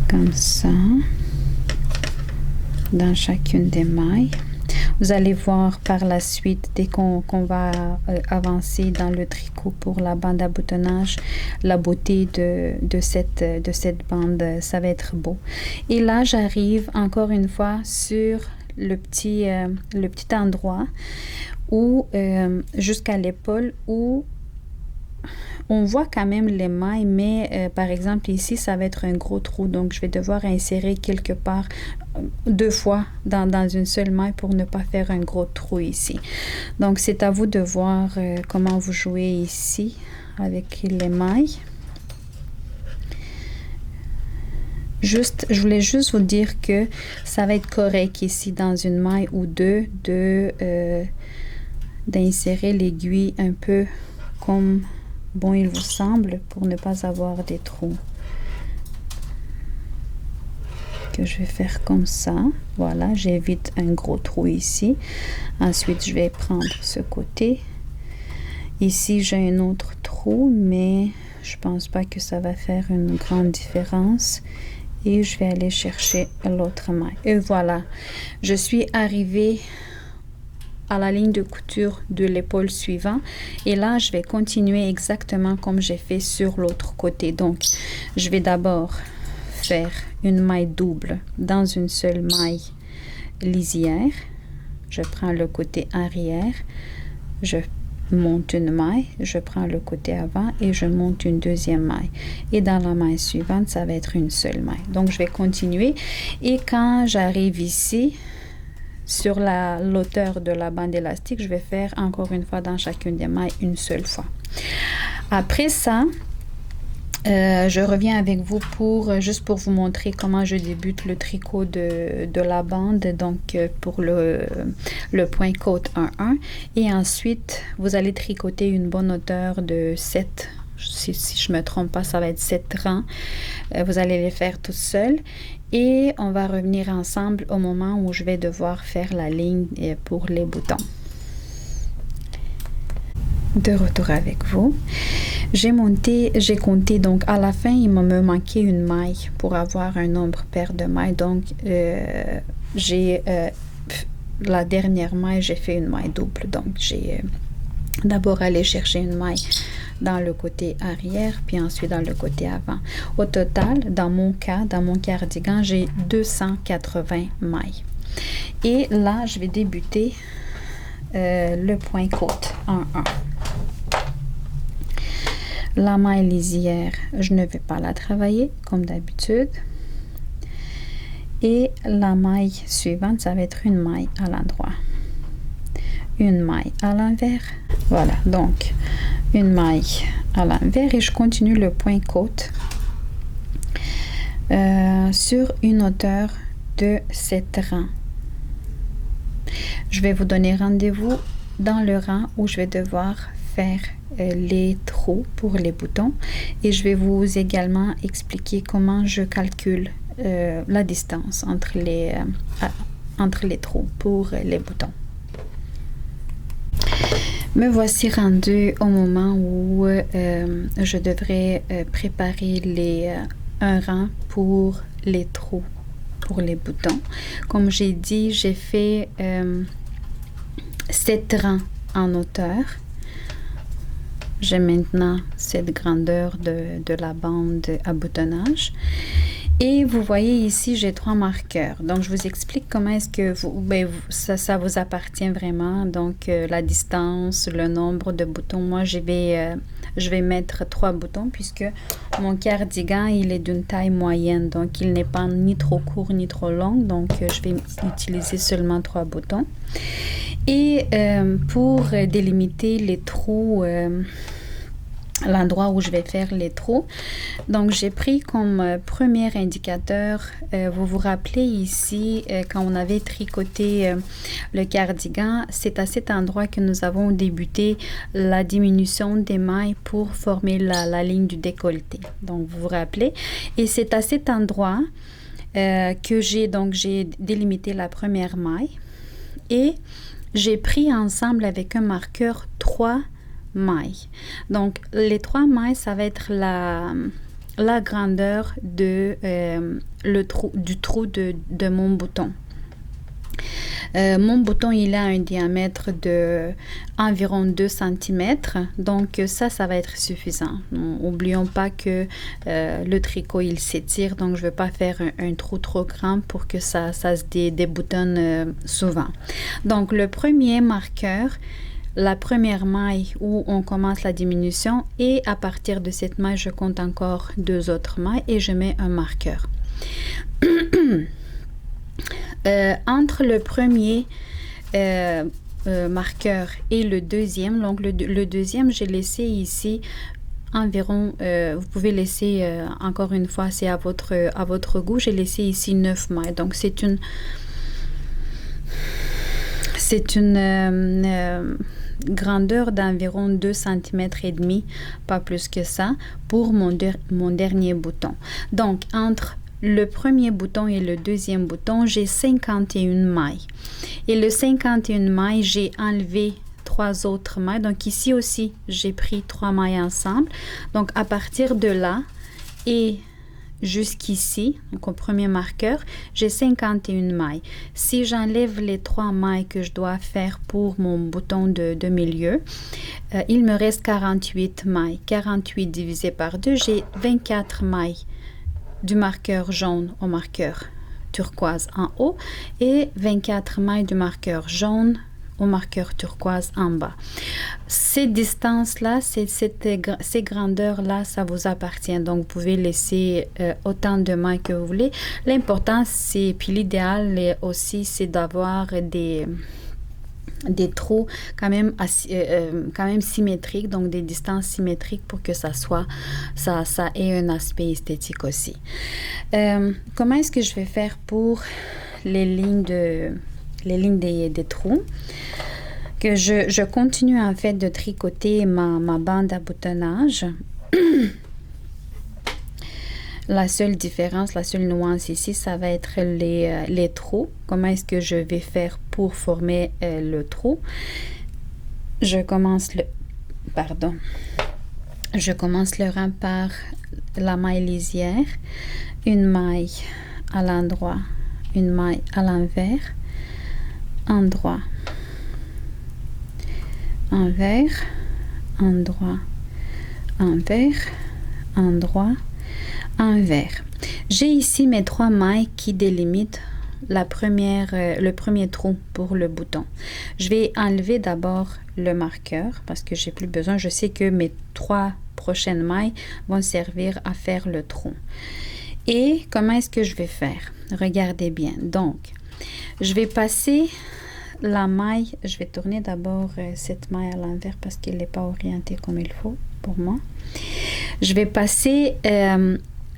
Comme ça. Dans chacune des mailles. Vous allez voir par la suite, dès qu'on va avancer dans le tricot pour la bande à boutonnage, la beauté de cette bande, ça va être beau. Et là, j'arrive encore une fois sur le petit endroit où jusqu'à l'épaule où on voit quand même les mailles, mais par exemple ici, ça va être un gros trou. Donc, je vais devoir insérer quelque part 2 fois dans une seule maille pour ne pas faire un gros trou ici. Donc, c'est à vous de voir comment vous jouez ici avec les mailles. Je voulais juste vous dire que ça va être correct ici dans une maille ou deux d'insérer l'aiguille un peu comme bon il vous semble pour ne pas avoir des trous. Que je vais faire comme ça. Voilà, j'évite un gros trou ici. Ensuite, je vais prendre ce côté. Ici, j'ai un autre trou, mais je pense pas que ça va faire une grande différence. Et je vais aller chercher l'autre maille. Et voilà, je suis arrivée à la ligne de couture de l'épaule suivante. Et là, je vais continuer exactement comme j'ai fait sur l'autre côté. Donc, je vais d'abord faire une maille double dans une seule maille lisière. Je prends le côté arrière, je monte une maille, je prends le côté avant et je monte une deuxième maille. Et dans la maille suivante, ça va être une seule maille. Donc, je vais continuer. Et quand j'arrive ici, sur l'auteur de la bande élastique, je vais faire encore une fois dans chacune des mailles une seule fois. Après ça, je reviens avec vous juste pour vous montrer comment je débute le tricot de la bande, donc pour le point côte 1-1. Et ensuite, vous allez tricoter une bonne hauteur de 7. Si je ne me trompe pas, ça va être 7 rangs. Vous allez les faire tout seul. Et on va revenir ensemble au moment où je vais devoir faire la ligne pour les boutons. De retour avec vous. J'ai compté, donc à la fin, il me manquait une maille pour avoir un nombre pair de mailles. Donc, la dernière maille, j'ai fait une maille double. Donc, j'ai d'abord allé chercher une maille dans le côté arrière, puis ensuite dans le côté avant. Au total, dans mon cardigan, j'ai 280 mailles. Et là, je vais débuter le point côte 1-1. La maille lisière, je ne vais pas la travailler comme d'habitude. Et la maille suivante, ça va être une maille à l'endroit. Une maille à l'envers. Voilà, donc une maille à l'envers et je continue le point côte sur une hauteur de 7 rangs. Je vais vous donner rendez-vous dans le rang où je vais devoir faire les trous pour les boutons et je vais vous également expliquer comment je calcule la distance entre les trous pour les boutons. Me voici rendue au moment où je devrais préparer un rang pour les trous pour les boutons. Comme j'ai dit, j'ai fait 7 rangs en hauteur. J'ai maintenant cette grandeur de la bande à boutonnage. Et vous voyez ici, j'ai 3 marqueurs. Donc, je vous explique comment est-ce que ça vous appartient vraiment. Donc, la distance, le nombre de boutons. Moi, je vais mettre 3 boutons puisque mon cardigan, il est d'une taille moyenne. Donc, il n'est pas ni trop court ni trop long. Donc, je vais utiliser seulement 3 boutons. Et pour délimiter les trous... l'endroit où je vais faire les trous. Donc, j'ai pris comme premier indicateur, vous vous rappelez ici, quand on avait tricoté le cardigan, c'est à cet endroit que nous avons débuté la diminution des mailles pour former la ligne du décolleté. Donc, vous vous rappelez? Et c'est à cet endroit que j'ai délimité la première maille et j'ai pris ensemble avec un marqueur 3 mailles. Donc, les 3 mailles, ça va être la grandeur du trou de mon bouton. Mon bouton, il a un diamètre de environ 2 cm. Donc, ça va être suffisant. N'oublions pas que le tricot, il s'étire. Donc, je ne veux pas faire un trou trop grand pour que ça se déboutonne souvent. Donc, le premier marqueur, la première maille où on commence la diminution et à partir de cette maille, je compte encore 2 autres mailles et je mets un marqueur. Entre le premier marqueur et le deuxième, donc le deuxième, j'ai laissé ici environ, vous pouvez laisser encore une fois, c'est à votre goût, j'ai laissé ici 9 mailles. Donc c'est une grandeur d'environ 2 cm et demi, pas plus que ça, pour mon dernier bouton. Donc, entre le premier bouton et le deuxième bouton, j'ai 51 mailles. Et le 51 mailles, j'ai enlevé 3 autres mailles. Donc, ici aussi, j'ai pris 3 mailles ensemble. Donc, à partir de là et jusqu'ici, donc au premier marqueur, j'ai 51 mailles. Si j'enlève les 3 mailles que je dois faire pour mon bouton de milieu, il me reste 48 mailles. 48 divisé par 2, j'ai 24 mailles du marqueur jaune au marqueur turquoise en haut et 24 mailles du marqueur jaune au marqueur turquoise en bas. Ces distances-là, ces grandeurs-là, ça vous appartient. Donc, vous pouvez laisser autant de mailles que vous voulez. L'important, puis l'idéal aussi, c'est d'avoir des trous quand même symétriques, donc des distances symétriques pour que ça ait un aspect esthétique aussi. Comment est-ce que je vais faire pour les lignes des trous? Que je continue en fait de tricoter ma bande à boutonnage. La seule différence, la seule nuance ici, ça va être les trous. Comment est-ce que je vais faire pour former le trou? Je commence le rang par la maille lisière, une maille à l'endroit, une maille à l'envers, endroit, envers, endroit, envers, endroit, envers. J'ai ici mes 3 mailles qui délimitent le premier trou pour le bouton. Je vais enlever d'abord le marqueur parce que j'ai plus besoin. Je sais que mes 3 prochaines mailles vont servir à faire le trou. Et comment est-ce que je vais faire? Regardez bien. Donc, je vais passer la maille. Je vais tourner d'abord cette maille à l'envers parce qu'elle n'est pas orientée comme il faut pour moi. Je vais passer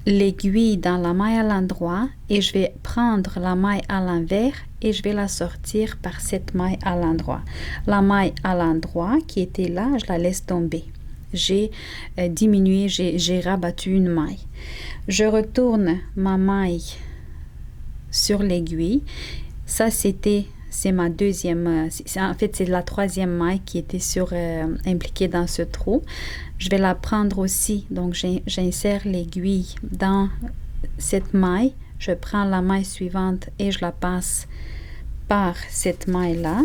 l'aiguille dans la maille à l'endroit et je vais prendre la maille à l'envers et je vais la sortir par cette maille à l'endroit. La maille à l'endroit qui était là, je la laisse tomber. J'ai diminué, j'ai rabattu une maille. Je retourne ma maille sur l'aiguille. Ça, c'est ma deuxième, en fait, c'est la 3e maille qui était impliquée dans ce trou. Je vais la prendre aussi, donc j'insère l'aiguille dans cette maille. Je prends la maille suivante et je la passe par cette maille-là.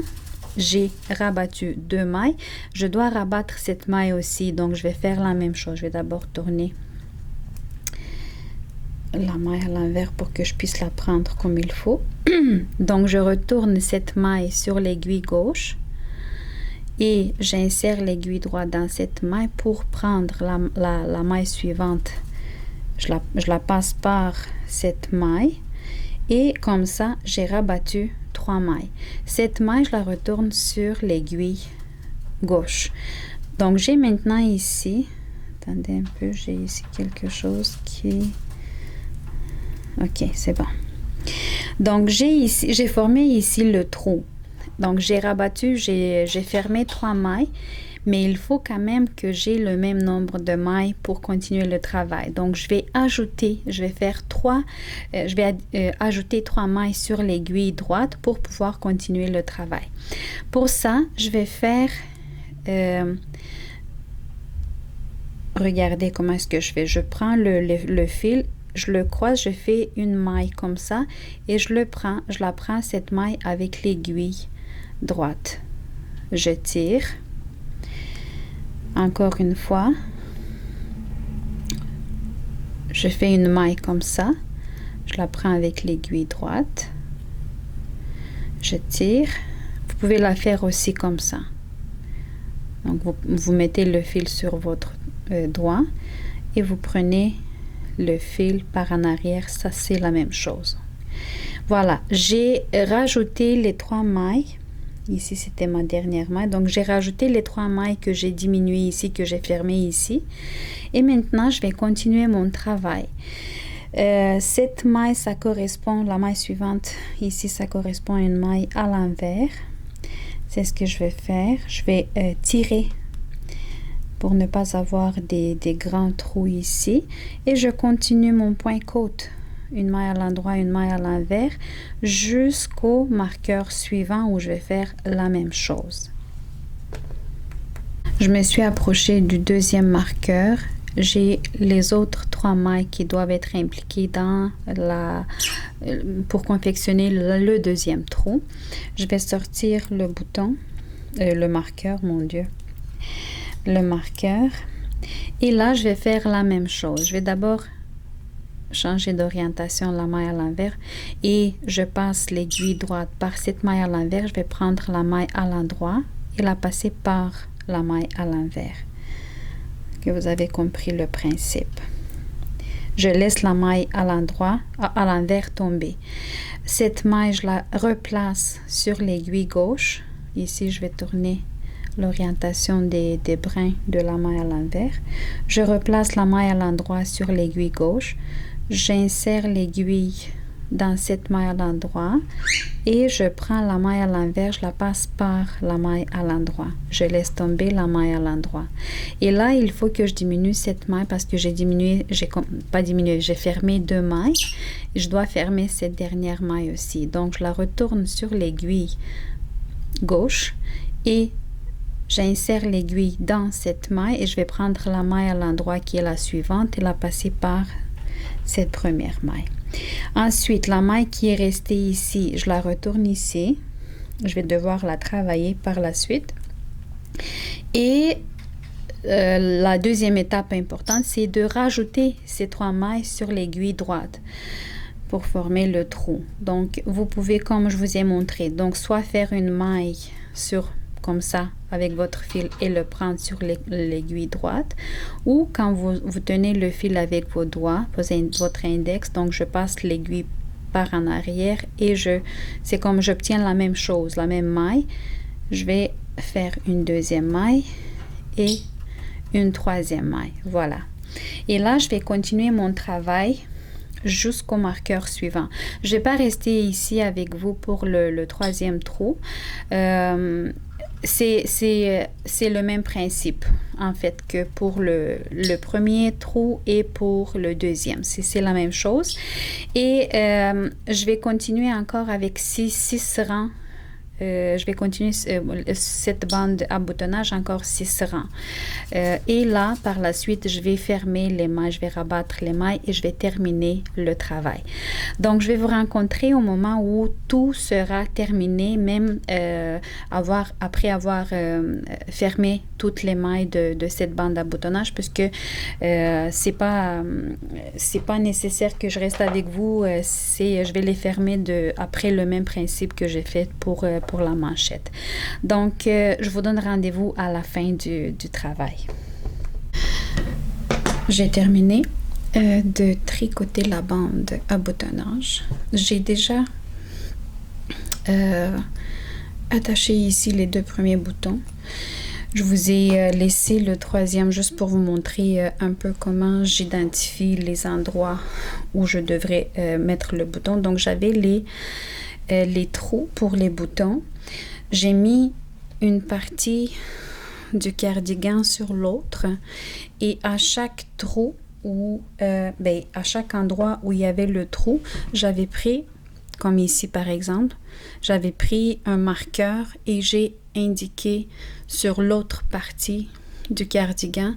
J'ai rabattu 2 mailles. Je dois rabattre cette maille aussi, donc je vais faire la même chose. Je vais d'abord tourner la maille à l'envers pour que je puisse la prendre comme il faut. Donc, je retourne cette maille sur l'aiguille gauche et j'insère l'aiguille droite dans cette maille pour prendre la maille suivante. Je la passe par cette maille et comme ça, j'ai rabattu 3 mailles. Cette maille, je la retourne sur l'aiguille gauche. Donc, j'ai maintenant ici, attendez un peu, j'ai ici quelque chose qui... Ok, c'est bon. Donc, j'ai formé ici le trou. Donc, j'ai rabattu, j'ai fermé 3 mailles, mais il faut quand même que j'ai le même nombre de mailles pour continuer le travail. Donc, je vais ajouter 3 mailles sur l'aiguille droite pour pouvoir continuer le travail. Pour ça, je vais faire... regardez comment est-ce que je fais. Je prends le fil, je le croise, je fais une maille comme ça et je la prends cette maille avec l'aiguille droite. Je tire. Encore une fois. Je fais une maille comme ça. Je la prends avec l'aiguille droite. Je tire. Vous pouvez la faire aussi comme ça. Donc, vous mettez le fil sur votre doigt et vous prenez le fil par en arrière. Ça, c'est la même chose. Voilà, j'ai rajouté les 3 mailles. Ici, c'était ma dernière maille. Donc, j'ai rajouté les 3 mailles que j'ai diminuées ici, que j'ai fermées ici. Et maintenant, je vais continuer mon travail. Cette maille, ça correspond, la maille suivante, ici, ça correspond à une maille à l'envers. C'est ce que je vais faire. Je vais tirer pour ne pas avoir des grands trous ici. Et je continue mon point côte. Une maille à l'endroit, une maille à l'envers, jusqu'au marqueur suivant où je vais faire la même chose. Je me suis approchée du deuxième marqueur. J'ai les autres 3 mailles qui doivent être impliquées pour confectionner le deuxième trou. Je vais sortir le bouton, le marqueur, mon Dieu, le marqueur. Et là, je vais faire la même chose. Je vais d'abord changer d'orientation la maille à l'envers et je passe l'aiguille droite par cette maille à l'envers. Je vais prendre la maille à l'endroit et la passer par la maille à l'envers. Que vous avez compris le principe. Je laisse la maille à l'endroit, à l'envers tomber. Cette maille, je la replace sur l'aiguille gauche. Ici, je vais tourner l'orientation des brins de la maille à l'envers. Je replace la maille à l'endroit sur l'aiguille gauche. J'insère l'aiguille dans cette maille à l'endroit et je prends la maille à l'envers, je la passe par la maille à l'endroit. Je laisse tomber la maille à l'endroit. Et là, il faut que je diminue cette maille parce que j'ai fermé 2 mailles. Et je dois fermer cette dernière maille aussi. Donc, je la retourne sur l'aiguille gauche et j'insère l'aiguille dans cette maille et je vais prendre la maille à l'endroit qui est la suivante et la passer par cette première maille. Ensuite, la maille qui est restée ici, je la retourne ici. Je vais devoir la travailler par la suite. Et la deuxième étape importante, c'est de rajouter ces 3 mailles sur l'aiguille droite pour former le trou. Donc, vous pouvez, comme je vous ai montré, donc soit faire une maille sur comme ça avec votre fil et le prendre sur l'aiguille droite, ou quand vous tenez le fil avec vos doigts, votre index, donc je passe l'aiguille par en arrière et c'est comme j'obtiens la même chose, la même maille. Je vais faire une deuxième maille et une troisième maille. Voilà. Et là, je vais continuer mon travail jusqu'au marqueur suivant. Je ne vais pas rester ici avec vous pour le troisième trou. C'est le même principe, en fait, que pour le premier trou et pour le deuxième. C'est la même chose. Et je vais continuer encore avec 6 rangs je vais continuer cette bande à boutonnage encore 6 rangs. Et là, par la suite, je vais fermer les mailles, je vais rabattre les mailles et je vais terminer le travail. Donc, je vais vous rencontrer au moment où tout sera terminé, même après avoir fermé toutes les mailles de cette bande à boutonnage, puisque c'est pas nécessaire que je reste avec vous. Je vais les fermer après le même principe que j'ai fait pour la manchette. Donc, je vous donne rendez-vous à la fin du travail. J'ai terminé de tricoter la bande à boutonnage. J'ai déjà attaché ici les 2 premiers boutons. Je vous ai laissé le 3e juste pour vous montrer un peu comment j'identifie les endroits où je devrais mettre le bouton. Donc, j'avais les trous pour les boutons. J'ai mis une partie du cardigan sur l'autre et à chaque trou à chaque endroit où il y avait le trou, j'avais pris, comme ici par exemple, j'avais pris un marqueur et j'ai indiqué sur l'autre partie du cardigan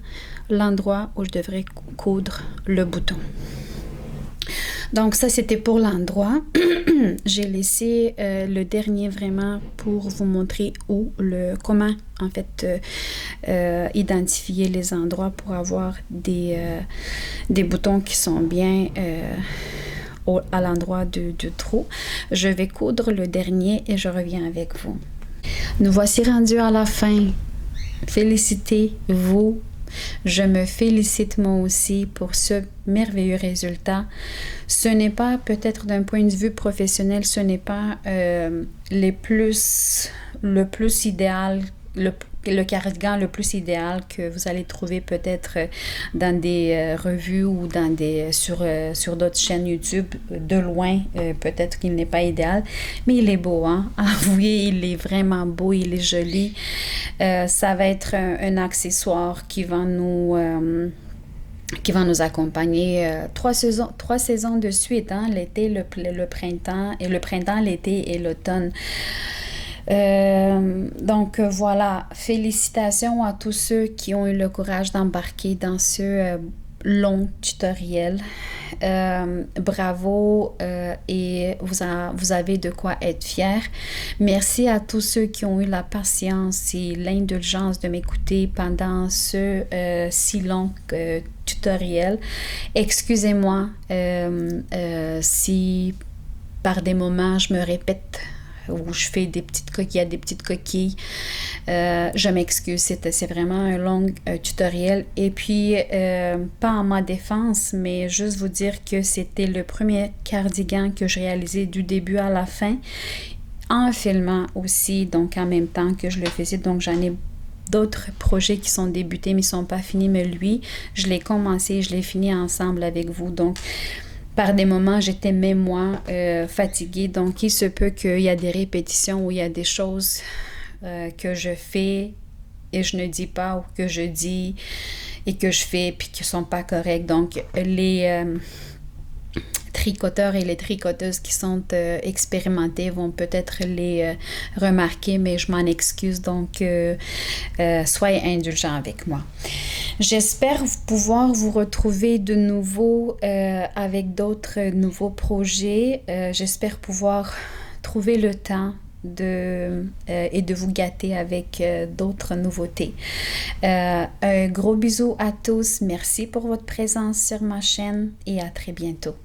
l'endroit où je devrais coudre le bouton. Donc ça, c'était pour l'endroit. J'ai laissé le dernier vraiment pour vous montrer comment en fait identifier les endroits pour avoir des boutons qui sont bien à l'endroit du trou. Je vais coudre le dernier et je reviens avec vous. Nous voici rendus à la fin. Félicitez-vous. Je me félicite moi aussi pour ce merveilleux résultat. Ce n'est pas, peut-être d'un point de vue professionnel, ce n'est pas le plus idéal, le cardigan le plus idéal que vous allez trouver peut-être dans des revues ou sur d'autres chaînes YouTube. De loin, peut-être qu'il n'est pas idéal, mais il est beau, hein? Avouez, il est vraiment beau, il est joli. Ça va être un accessoire qui va nous accompagner 3 saisons de suite, hein? L'été, le printemps, l'été et l'automne. Donc voilà, félicitations à tous ceux qui ont eu le courage d'embarquer dans ce long tutoriel. Bravo et vous avez de quoi être fiers. Merci à tous ceux qui ont eu la patience et l'indulgence de m'écouter pendant ce si long tutoriel. Excusez-moi si par des moments je me répète où je fais des petites coquilles. Je m'excuse, c'est vraiment un long tutoriel. Et puis, pas en ma défense, mais juste vous dire que c'était le premier cardigan que je réalisais du début à la fin, en filmant aussi, donc en même temps que je le faisais. Donc, j'en ai d'autres projets qui sont débutés, mais ils ne sont pas finis. Mais lui, je l'ai commencé et je l'ai fini ensemble avec vous. Donc, par des moments, j'étais même moi fatiguée. Donc, il se peut qu'il y a des répétitions où il y a des choses que je fais et je ne dis pas, ou que je dis et que je fais puis qui ne sont pas correctes. Donc, les tricoteurs et les tricoteuses qui sont expérimentés vont peut-être les remarquer, mais je m'en excuse. Donc, soyez indulgents avec moi. J'espère pouvoir vous retrouver de nouveau avec d'autres nouveaux projets. J'espère pouvoir trouver le temps et de vous gâter avec d'autres nouveautés. Un gros bisou à tous. Merci pour votre présence sur ma chaîne et à très bientôt.